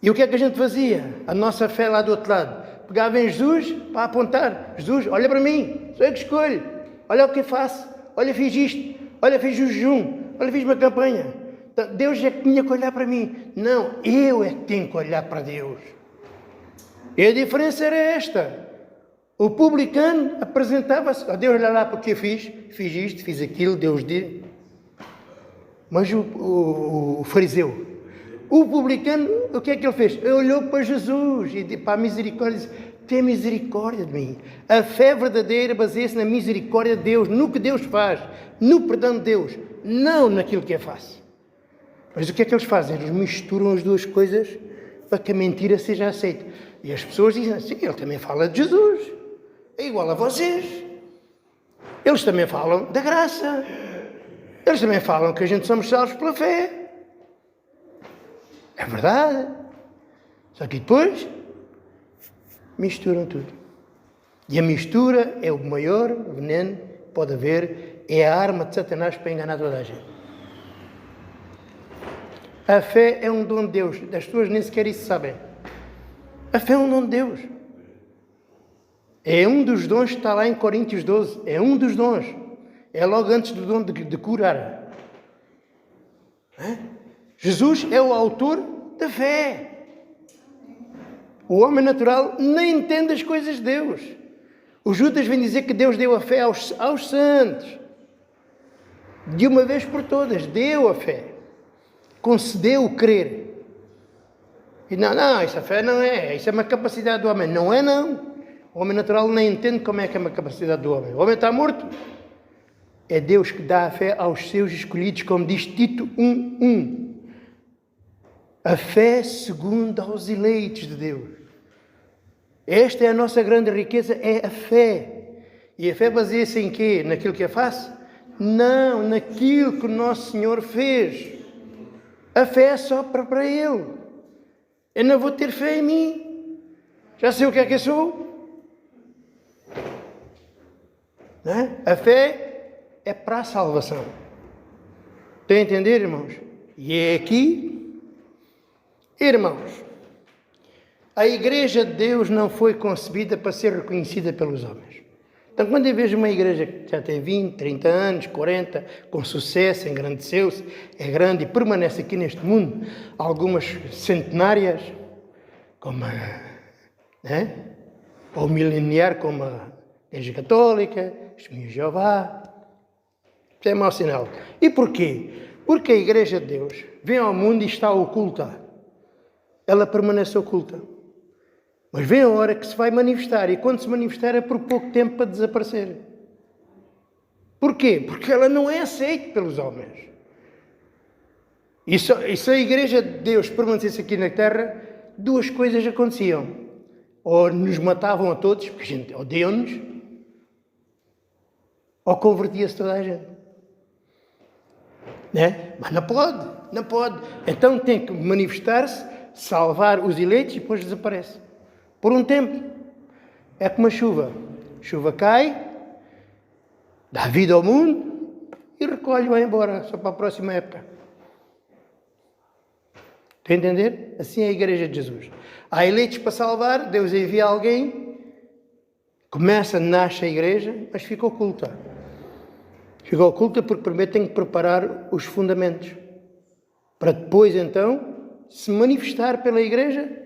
E o que é que a gente fazia? A nossa fé lá do outro lado. Pegava em Jesus para apontar. Jesus, olha para mim, sou eu que escolho. Olha o que eu faço. Olha, fiz isto. Olha, fiz o jejum. Olha, fiz uma campanha. Então, Deus é que tinha que olhar para mim. Não, eu é que tenho que olhar para Deus. E a diferença era esta. O publicano apresentava-se. Oh, Deus, olha lá porque eu fiz isto, fiz aquilo, Deus disse. Mas o fariseu, o publicano, o que é que ele fez? Ele olhou para Jesus e para a misericórdia e disse, tem misericórdia de mim. A fé verdadeira baseia-se na misericórdia de Deus, no que Deus faz, no perdão de Deus, não naquilo que é fácil. Mas o que é que eles fazem? Eles misturam as duas coisas para que a mentira seja aceita. E as pessoas dizem assim, ele também fala de Jesus. é igual a vocês. Eles também falam da graça. Eles também falam que a gente somos salvos pela fé. É verdade. Só que depois misturam tudo. E a mistura é o maior veneno que pode haver, é a arma de Satanás para enganar toda a gente. A fé é um dom de Deus. As pessoas nem sequer isso sabem. A fé é um dom de Deus. É um dos dons que está lá em Coríntios 12. É um dos dons. É logo antes do dom de curar. Jesus é o autor da fé. O homem natural nem entende as coisas de Deus. O Judas vem dizer que Deus deu a fé aos santos. De uma vez por todas, deu a fé. Concedeu o crer. E não, essa fé não é. Isso é uma capacidade do homem. Não é, não. O homem natural nem entende como é que é uma capacidade do homem. O homem está morto. É Deus que dá a fé aos seus escolhidos, como diz Tito 1:1. A fé segundo aos eleitos de Deus. Esta é a nossa grande riqueza, é a fé. E a fé baseia-se em quê? Naquilo que eu faço? Não, naquilo que o nosso Senhor fez. A fé é só para Ele. Eu não vou ter fé em mim. Já sei o que é que eu sou. Não é? A fé é para a salvação. Estão a entender, irmãos? E é aqui, irmãos, a Igreja de Deus não foi concebida para ser reconhecida pelos homens. Então, quando eu vejo uma igreja que já tem 20, 30 anos, 40, com sucesso, engrandeceu-se, é grande e permanece aqui neste mundo, algumas centenárias, como ou mileniar, como a Igreja Católica, Testemunho de Jeová, isso é mau sinal. E porquê? Porque a Igreja de Deus vem ao mundo e está oculta. Ela permanece oculta. Mas vem a hora que se vai manifestar, e quando se manifestar é por pouco tempo para desaparecer. Porquê? Porque ela não é aceita pelos homens. E se a Igreja de Deus permanecesse aqui na Terra, duas coisas aconteciam. Ou nos matavam a todos, porque a gente odeia-nos, ou convertia-se toda a gente. Mas não pode. Então tem que manifestar-se, salvar os eleitos e depois desaparece. Por um tempo. É como a chuva. A chuva cai, dá vida ao mundo e recolhe e vai embora, só para a próxima época. Estão a entender? Assim é a Igreja de Jesus. Há eleitos para salvar, Deus envia alguém, nasce a Igreja, mas fica oculta. Fica oculta porque primeiro tem que preparar os fundamentos. Para depois, então, se manifestar pela Igreja.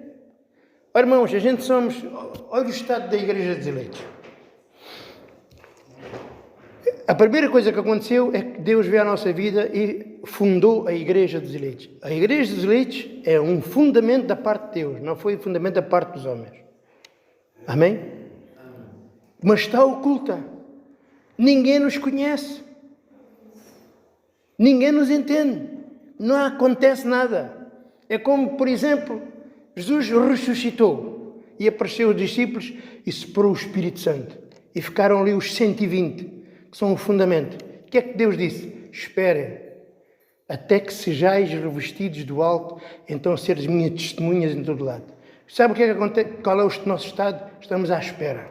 Irmãos, a gente somos... Olha o estado da Igreja dos eleitos. A primeira coisa que aconteceu é que Deus veio à nossa vida e fundou a Igreja dos eleitos. A Igreja dos eleitos é um fundamento da parte de Deus, não foi um fundamento da parte dos homens. Amém? Mas está oculta. Ninguém nos conhece. Ninguém nos entende. Não acontece nada. É como, por exemplo, Jesus ressuscitou e apareceu aos discípulos e soprou o Espírito Santo. E ficaram ali os 120, que são o fundamento. O que é que Deus disse? Esperem, até que sejais revestidos do alto, então seres minhas testemunhas em todo lado. Sabe o que é que acontece? Qual é o nosso estado? Estamos à espera.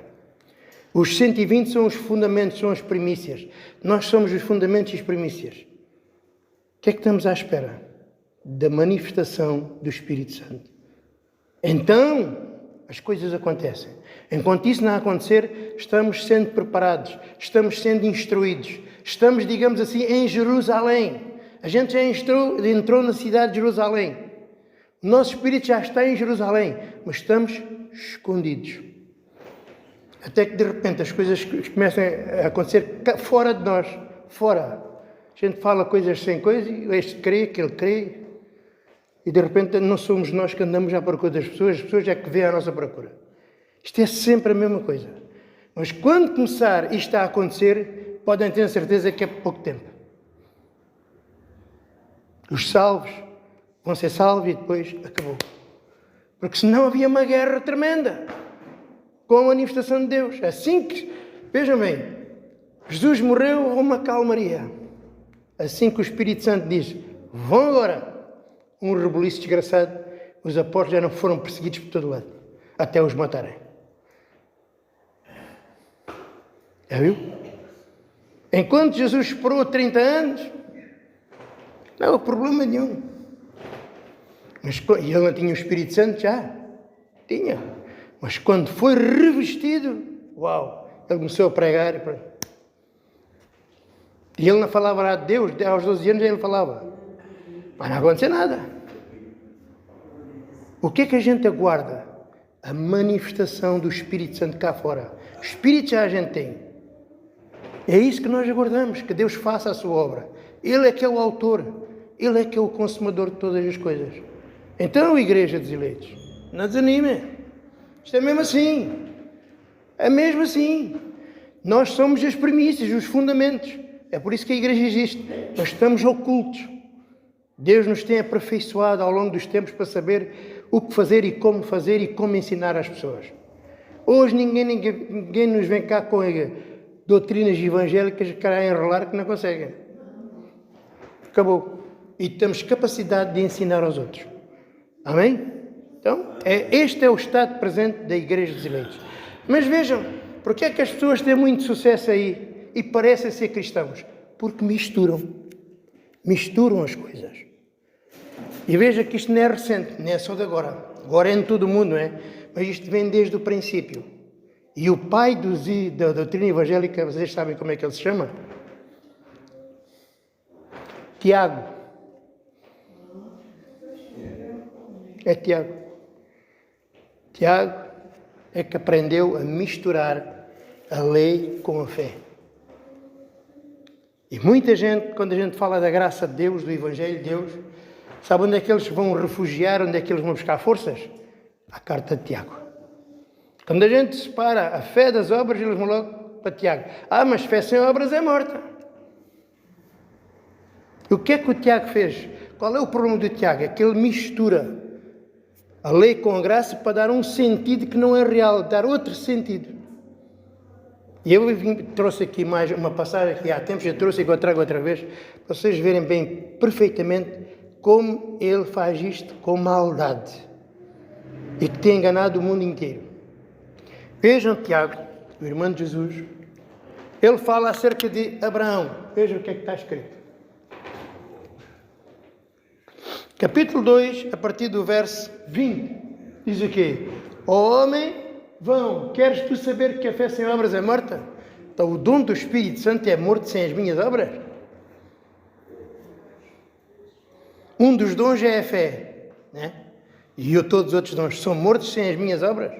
Os 120 são os fundamentos, são as primícias. Nós somos os fundamentos e as primícias. O que é que estamos à espera? Da manifestação do Espírito Santo. Então, as coisas acontecem. Enquanto isso não acontecer, estamos sendo preparados, estamos sendo instruídos, estamos, digamos assim, em Jerusalém. A gente já entrou na cidade de Jerusalém. O nosso espírito já está em Jerusalém, mas estamos escondidos. Até que de repente as coisas começam a acontecer fora de nós, fora. A gente fala coisas sem coisa, este crê, aquele crê. E de repente não somos nós que andamos à procura das pessoas, as pessoas é que vêm à nossa procura. Isto é sempre a mesma coisa. Mas quando começar isto a acontecer, podem ter certeza que é pouco tempo. Os salvos vão ser salvos e depois acabou. Porque senão havia uma guerra tremenda. com a manifestação de Deus. Assim que, vejam bem, Jesus morreu a uma calmaria. Assim que o Espírito Santo diz, vão agora, um rebuliço desgraçado, os apóstolos já não foram perseguidos por todo lado, até os matarem. Já viu? Enquanto Jesus esperou 30 anos, não houve problema nenhum. Mas, e ele não tinha o Espírito Santo já? Tinha. Mas quando foi revestido, uau, ele começou a pregar. E ele não falava nada de Deus, aos 12 anos ele falava. Mas não aconteceu nada. O que é que a gente aguarda? A manifestação do Espírito Santo cá fora. O Espírito já a gente tem. É isso que nós aguardamos, que Deus faça a sua obra. Ele é que é o autor, Ele é que é o consumador de todas as coisas. Então, igreja dos eleitos, não desanimem. Isto é mesmo assim. É mesmo assim. Nós somos as premissas, os fundamentos. É por isso que a igreja existe. Nós estamos ocultos. Deus nos tem aperfeiçoado ao longo dos tempos para saber o que fazer e como ensinar às pessoas. Hoje ninguém nos vem cá com doutrinas evangélicas que querem enrolar que não conseguem. Acabou. E temos capacidade de ensinar aos outros. Amém? Então, este é o estado presente da igreja dos eleitos. Mas vejam, porque é que as pessoas têm muito sucesso aí e parecem ser cristãos? Porque misturam as coisas. E veja que isto não é recente, não é só de agora. Agora é em todo o mundo, não é? Mas isto vem desde o princípio. E o pai da doutrina evangélica, vocês sabem como é que ele se chama? Tiago. É Tiago. Tiago é que aprendeu a misturar a lei com a fé. E muita gente, quando a gente fala da graça de Deus, do Evangelho de Deus, sabe onde é que eles vão refugiar, onde é que eles vão buscar forças? A carta de Tiago. Quando a gente separa a fé das obras, eles vão logo para Tiago. Mas fé sem obras é morta. E o que é que o Tiago fez? Qual é o problema do Tiago? É que ele mistura a lei com a graça para dar um sentido que não é real, dar outro sentido. E eu trouxe aqui mais uma passagem que há tempos, eu trouxe e eu trago outra vez, para vocês verem bem perfeitamente como ele faz isto com maldade e que tem enganado o mundo inteiro. Vejam Tiago, o irmão de Jesus, ele fala acerca de Abraão. Vejam o que é que está escrito. Capítulo 2, a partir do verso 20, diz o quê? Ó homem, vão, queres tu saber que a fé sem obras é morta? Então o dom do Espírito Santo é morto sem as minhas obras? Um dos dons é a fé, né? E todos os outros dons são mortos sem as minhas obras?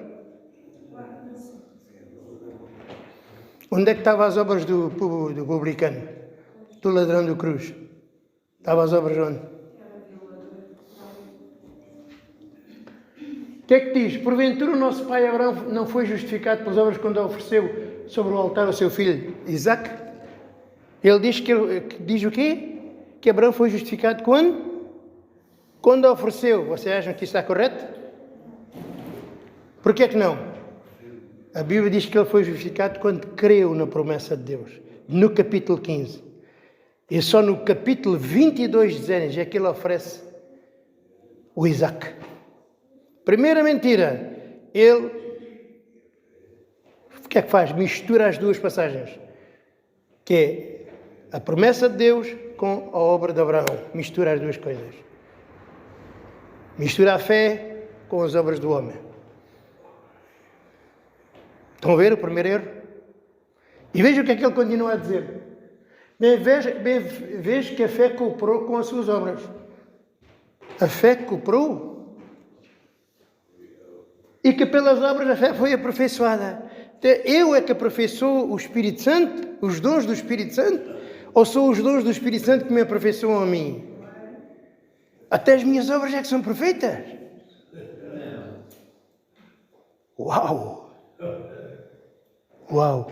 Onde é que estavam as obras do publicano? Do ladrão do cruz? Estavam as obras onde? O que é que diz? Porventura o nosso pai Abraão não foi justificado pelas obras quando ofereceu sobre o altar o seu filho Isaque? Ele diz diz o quê? Que Abraão foi justificado quando? Quando ofereceu. Vocês acham que isso está correto? Por que é que não? A Bíblia diz que ele foi justificado quando creu na promessa de Deus. No capítulo 15. E só no capítulo 22 de Gênesis é que ele oferece o Isaque. Primeira mentira, ele, o que é que faz? Mistura as duas passagens, que é a promessa de Deus com a obra de Abraão. Mistura as duas coisas. Mistura a fé com as obras do homem. Estão a ver o primeiro erro? E veja o que é que ele continua a dizer. Veja que a fé cooperou com as suas obras. A fé cooperou. E que pelas obras a fé foi aperfeiçoada. Eu é que aperfeiçoo o Espírito Santo, os dons do Espírito Santo, ou são os dons do Espírito Santo que me aperfeiçoam a mim? Até as minhas obras é que são perfeitas. Uau! Uau!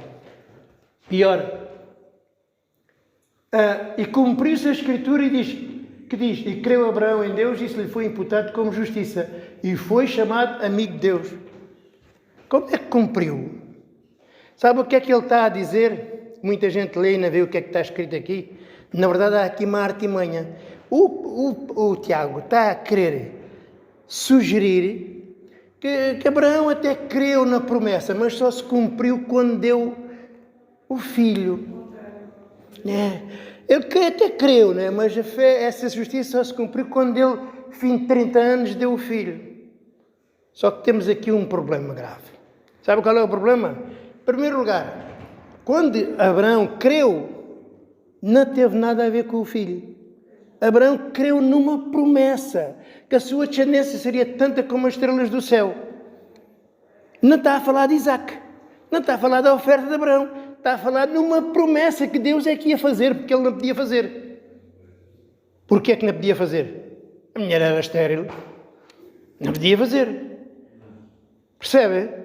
Pior. E cumpriu-se a Escritura que diz, e creu Abraão em Deus, e isso lhe foi imputado como justiça, e foi chamado amigo de Deus. como é que cumpriu? Sabe o que é que ele está a dizer? Muita gente lê e não vê o que é que está escrito aqui. Na verdade, há aqui uma artimanha. O Tiago está a querer sugerir que Abraão até creu na promessa, mas só se cumpriu quando deu o filho. Ele até creu, né? Mas a fé, essa justiça só se cumpriu quando ele, fim de 30 anos, deu o filho. Só que temos aqui um problema grave. Sabe qual é o problema? Em primeiro lugar, quando Abraão creu, não teve nada a ver com o filho. Abraão creu numa promessa, que a sua descendência seria tanta como as estrelas do céu. Não está a falar de Isaac, não está a falar da oferta de Abraão, está a falar numa promessa que Deus é que ia fazer, porque ele não podia fazer. Porquê é que não podia fazer? A mulher era estéril, não podia fazer. Percebe?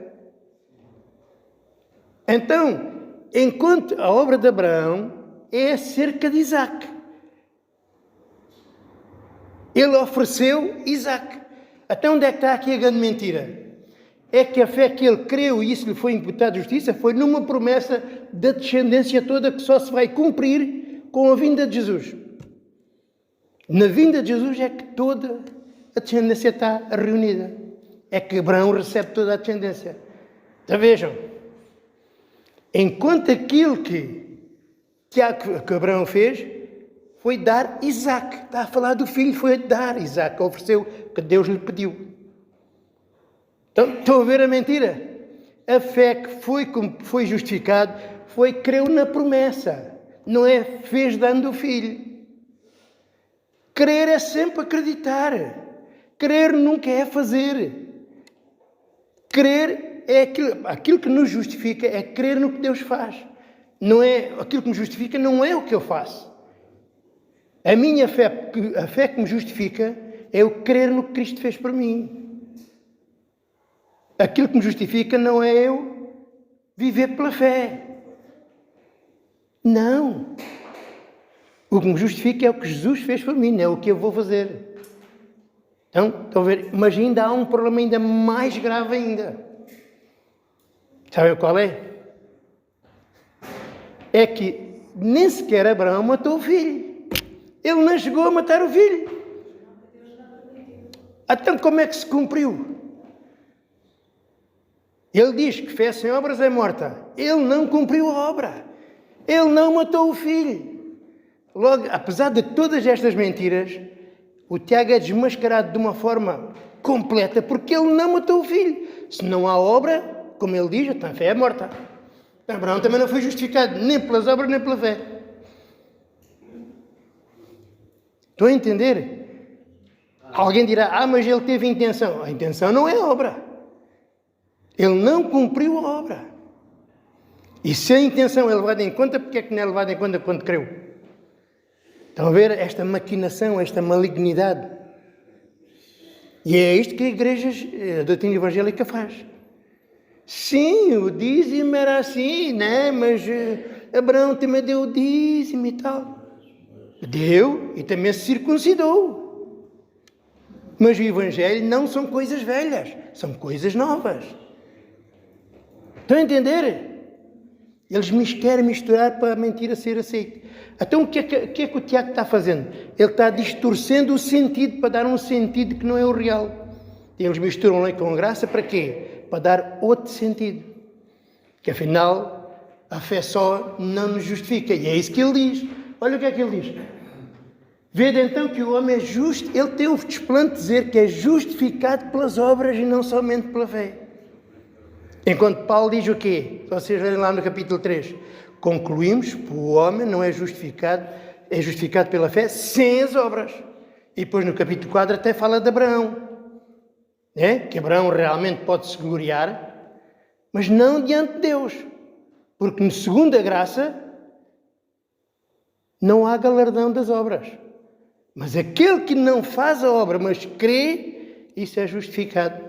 Então, enquanto a obra de Abraão é acerca de Isaac. Ele ofereceu Isaac. Até onde é que está aqui a grande mentira? É que a fé que ele creu e isso lhe foi imputado de justiça foi numa promessa da descendência toda que só se vai cumprir com a vinda de Jesus. Na vinda de Jesus é que toda a descendência está reunida. É que Abraão recebe toda a descendência. Então vejam, enquanto aquilo que Abraão fez foi dar Isaac. Está a falar do filho, foi dar Isaac, ofereceu, que Deus lhe pediu. Então, estão a ver a mentira? A fé que foi justificado, creu na promessa, não é fez dando o filho. Crer é sempre acreditar. Crer nunca é fazer. Crer é aquilo que nos justifica, é crer no que Deus faz. Não é, aquilo que me justifica não é o que eu faço. A minha fé, a fé que me justifica é o crer no que Cristo fez por mim. Aquilo que me justifica não é eu viver pela fé. Não. O que me justifica é o que Jesus fez por mim, não é o que eu vou fazer. Então, estão a ver? Mas ainda há um problema ainda mais grave ainda. Sabem qual é? É que nem sequer Abraão matou o filho. Ele não chegou a matar o filho. Então como é que se cumpriu? Ele diz que fé sem obras é morta. Ele não cumpriu a obra. Ele não matou o filho. Logo, apesar de todas estas mentiras, o Tiago é desmascarado de uma forma completa porque ele não matou o filho. Se não há obra, como ele diz, então a fé é morta. Abraão também não foi justificado nem pelas obras nem pela fé. Estão a entender? Alguém dirá, mas ele teve intenção. A intenção não é obra. Ele não cumpriu a obra. E se a intenção é levada em conta, porque é que não é levada em conta quando creu? Estão a ver esta maquinação, esta malignidade? E é isto que a igreja, a doutrina evangélica faz. Sim, o dízimo era assim, né? Mas Abraão também deu o dízimo e tal. Deu e também se circuncidou. Mas o Evangelho não são coisas velhas, são coisas novas. Estão a entender? Eles querem misturar para a mentira ser aceita. Então o que é que o Tiago está fazendo? Ele está distorcendo o sentido para dar um sentido que não é o real. E eles misturam lei com graça para quê? Para dar outro sentido. Que afinal a fé só não nos justifica. E é isso que ele diz. Olha o que é que ele diz. Vede então que o homem é justo, ele tem o desplante de dizer que é justificado pelas obras e não somente pela fé. Enquanto Paulo diz o quê? Vocês verem lá no capítulo 3. Concluímos que o homem não é justificado pela fé sem as obras. E depois no capítulo 4 até fala de Abraão. Que Abraão realmente pode se gloriar, mas não diante de Deus. Porque segundo a graça, não há galardão das obras. Mas aquele que não faz a obra, mas crê, isso é justificado.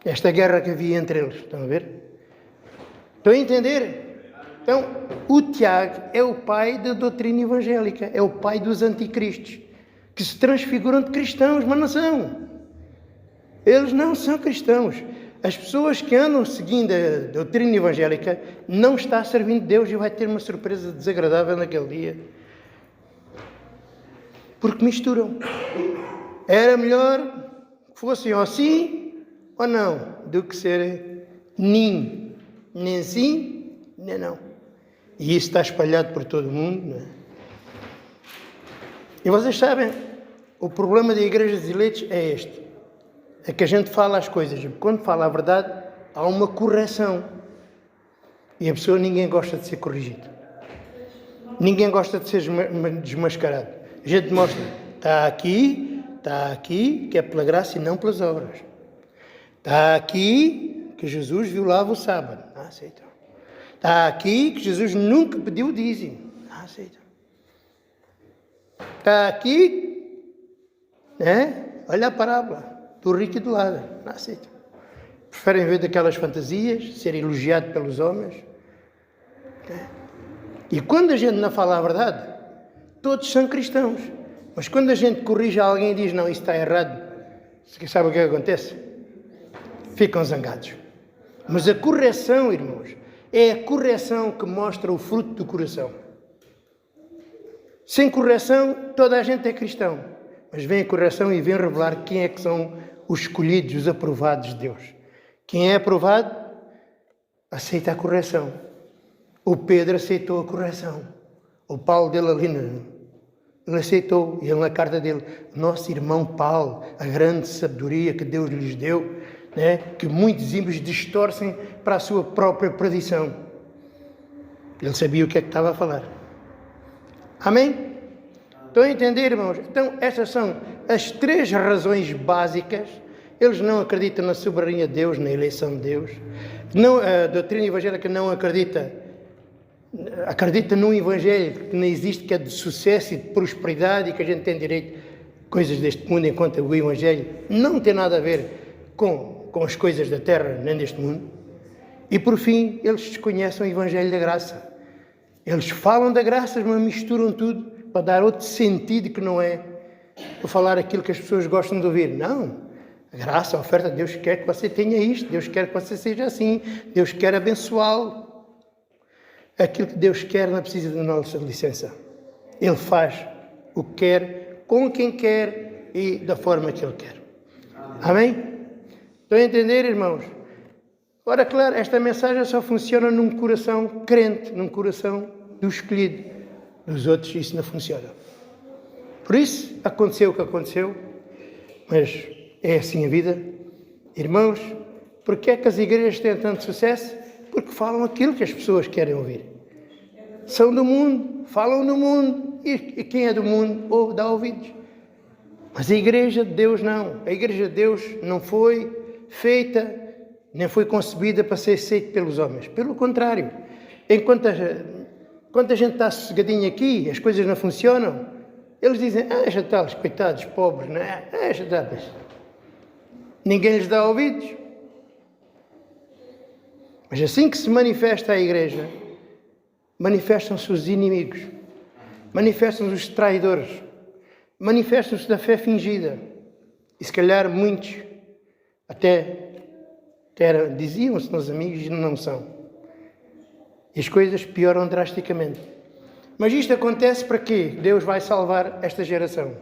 Esta guerra que havia entre eles, estão a ver? Estão a entender? Então, o Tiago é o pai da doutrina evangélica, é o pai dos anticristos, que se transfiguram de cristãos, mas não são. Eles não são cristãos. as pessoas que andam seguindo a doutrina evangélica não está servindo Deus e vai ter uma surpresa desagradável naquele dia. Porque misturam. Era melhor que fossem ou sim ou não, do que serem nem sim, nem não. E isso está espalhado por todo o mundo, não é? E vocês sabem, o problema da igreja dos eleitos é este. É que a gente fala as coisas. E quando fala a verdade, há uma correção. E a pessoa, ninguém gosta de ser corrigido. Ninguém gosta de ser desmascarado. A gente mostra, está aqui, que é pela graça e não pelas obras. Está aqui que Jesus violava o sábado. Não aceitam. Está aqui que Jesus nunca pediu o dízimo. Não aceitam. Está aqui, né? Olha a parábola do rico e do lado. Não aceitam. Preferem ver daquelas fantasias, ser elogiado pelos homens. Né? E quando a gente não fala a verdade, todos são cristãos. Mas quando a gente corrige alguém e diz, não, isso está errado, sabe o que acontece? Ficam zangados. Mas a correção, irmãos, é a correção que mostra o fruto do coração. Sem correção, toda a gente é cristão. Mas vem a correção e vem revelar quem é que são os escolhidos, os aprovados de Deus. Quem é aprovado, aceita a correção. O Pedro aceitou a correção. O Paulo dele ali, ele aceitou. E ele na carta dele, nosso irmão Paulo, a grande sabedoria que Deus lhes deu, né, que muitos ímpios distorcem para a sua própria perdição. Ele sabia o que é que estava a falar. Amém? Estão a entender, irmãos? Então, estas são as 3 razões básicas. Eles não acreditam na soberania de Deus, na eleição de Deus. Não, a doutrina evangélica não acredita num evangelho que não existe, que é de sucesso e de prosperidade e que a gente tem direito a coisas deste mundo, enquanto o evangelho não tem nada a ver com as coisas da terra nem deste mundo. E por fim, eles desconhecem o evangelho da graça. Eles falam da graça, mas misturam tudo para dar outro sentido que não é para falar aquilo que as pessoas gostam de ouvir. Não. A graça, a oferta, Deus quer que você tenha isto, Deus quer que você seja assim, Deus quer abençoá-lo. Aquilo que Deus quer não precisa da nossa licença. Ele faz o que quer, com quem quer e da forma que Ele quer. Amém? Estão a entender, irmãos? Ora, claro, esta mensagem só funciona num coração crente, num coração do escolhido. Dos outros isso não funciona. Por isso, aconteceu o que aconteceu, mas é assim a vida. Irmãos, porque é que as igrejas têm tanto sucesso? Porque falam aquilo que as pessoas querem ouvir. São do mundo, falam no mundo, e quem é do mundo dá ouvidos. Mas a igreja de Deus não. A igreja de Deus não foi feita, nem foi concebida para ser aceita pelos homens. Pelo contrário, enquanto a gente está sossegadinho aqui, as coisas não funcionam, eles dizem, já está, os coitados, pobres, não é? Já está. Ninguém lhes dá ouvidos. Mas assim que se manifesta a igreja, manifestam-se os inimigos, manifestam-se os traidores, manifestam-se da fé fingida. E se calhar muitos até diziam-se nos amigos e não são. E as coisas pioram drasticamente. Mas isto acontece para quê? Deus vai salvar esta geração.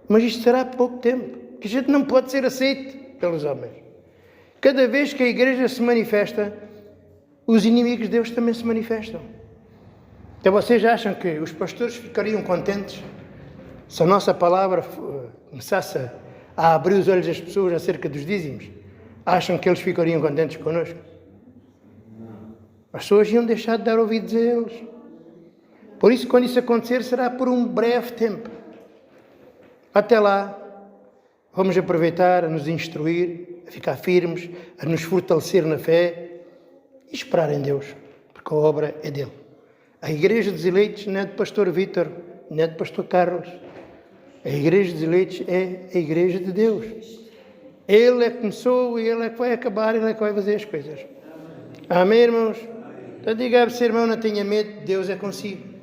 Mas isto será pouco tempo, que a gente não pode ser aceito pelos homens. Cada vez que a igreja se manifesta, os inimigos de Deus também se manifestam. Então vocês acham que os pastores ficariam contentes se a nossa palavra começasse a abrir os olhos das pessoas acerca dos dízimos? Acham que eles ficariam contentes connosco? As pessoas iam deixar de dar ouvidos a eles. Por isso, quando isso acontecer, será por um breve tempo. Até lá, vamos aproveitar a nos instruir, a ficar firmes, a nos fortalecer na fé e esperar em Deus, porque a obra é dele. A Igreja dos Eleitos não é de pastor Vítor, não é de pastor Carlos. A Igreja dos Eleitos é a Igreja de Deus. Ele é que começou e Ele é que vai acabar, Ele é que vai fazer as coisas. Amém, irmãos? Então diga a você, irmão, não tenha medo, Deus é consigo.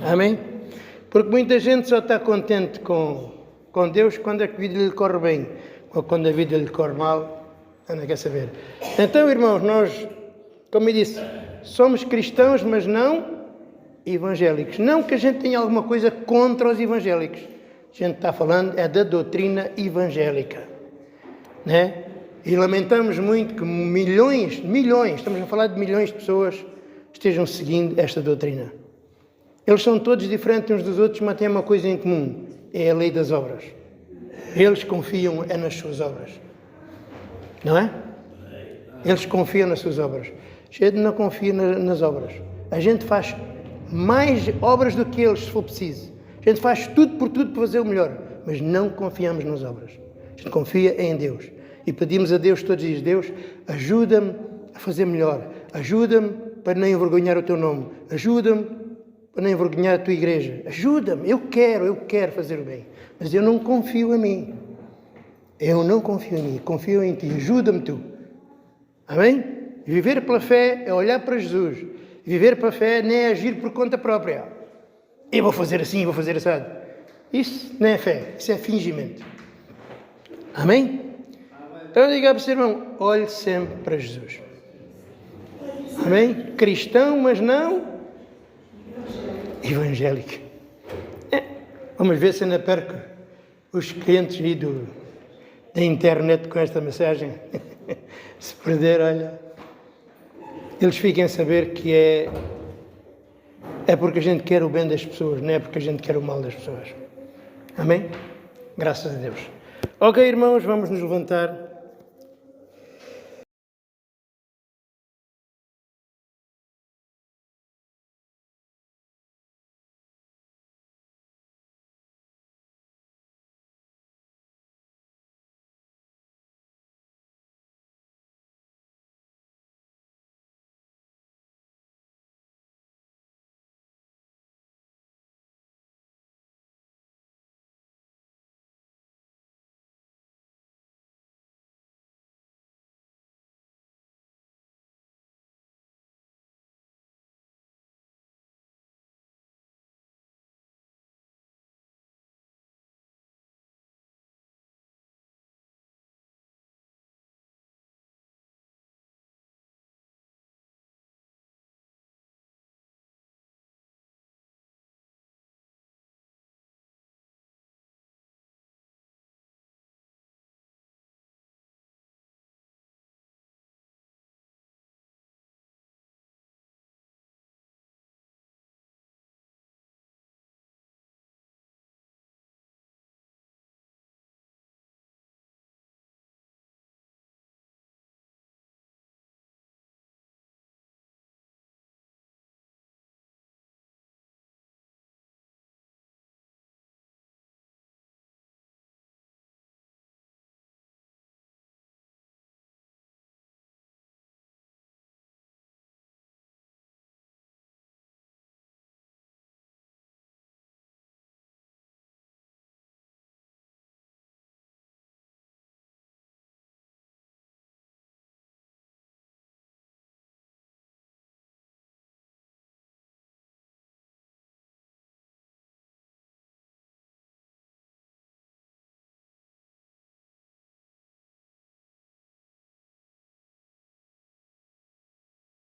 Amém? Porque muita gente só está contente com Deus quando a vida lhe corre bem. ou quando a vida lhe corre mal, não quer saber. Então, irmãos, nós, como eu disse, somos cristãos, mas não evangélicos. Não que a gente tenha alguma coisa contra os evangélicos. A gente está falando é da doutrina evangélica, né? E lamentamos muito que milhões, estamos a falar de milhões de pessoas, estejam seguindo esta doutrina. Eles são todos diferentes uns dos outros, mas têm uma coisa em comum, é a lei das obras. Eles confiam nas suas obras, não é? Eles confiam nas suas obras. A gente não confia nas obras. A gente faz mais obras do que eles, se for preciso. A gente faz tudo por tudo para fazer o melhor, mas não confiamos nas obras. A gente confia em Deus. E pedimos a Deus todos os dias: Deus, ajuda-me a fazer melhor. Ajuda-me para não envergonhar o teu nome. Ajuda-me para não envergonhar a tua igreja. Ajuda-me. Eu quero fazer o bem. Mas eu não confio em mim. Eu não confio em mim. Confio em ti. Ajuda-me tu. Amém? Viver pela fé é olhar para Jesus. Viver pela fé não é agir por conta própria. Eu vou fazer assim, vou fazer assado. Isso não é fé. Isso é fingimento. Amém? Então eu digo para você, irmão, olhe sempre para Jesus. Amém? Cristão, mas não evangélico. Vamos ver se ainda perco os clientes aí da internet com esta mensagem. Se perder, olha, eles fiquem a saber que é porque a gente quer o bem das pessoas, não é porque a gente quer o mal das pessoas. Amém? Graças a Deus. Ok, irmãos, vamos nos levantar.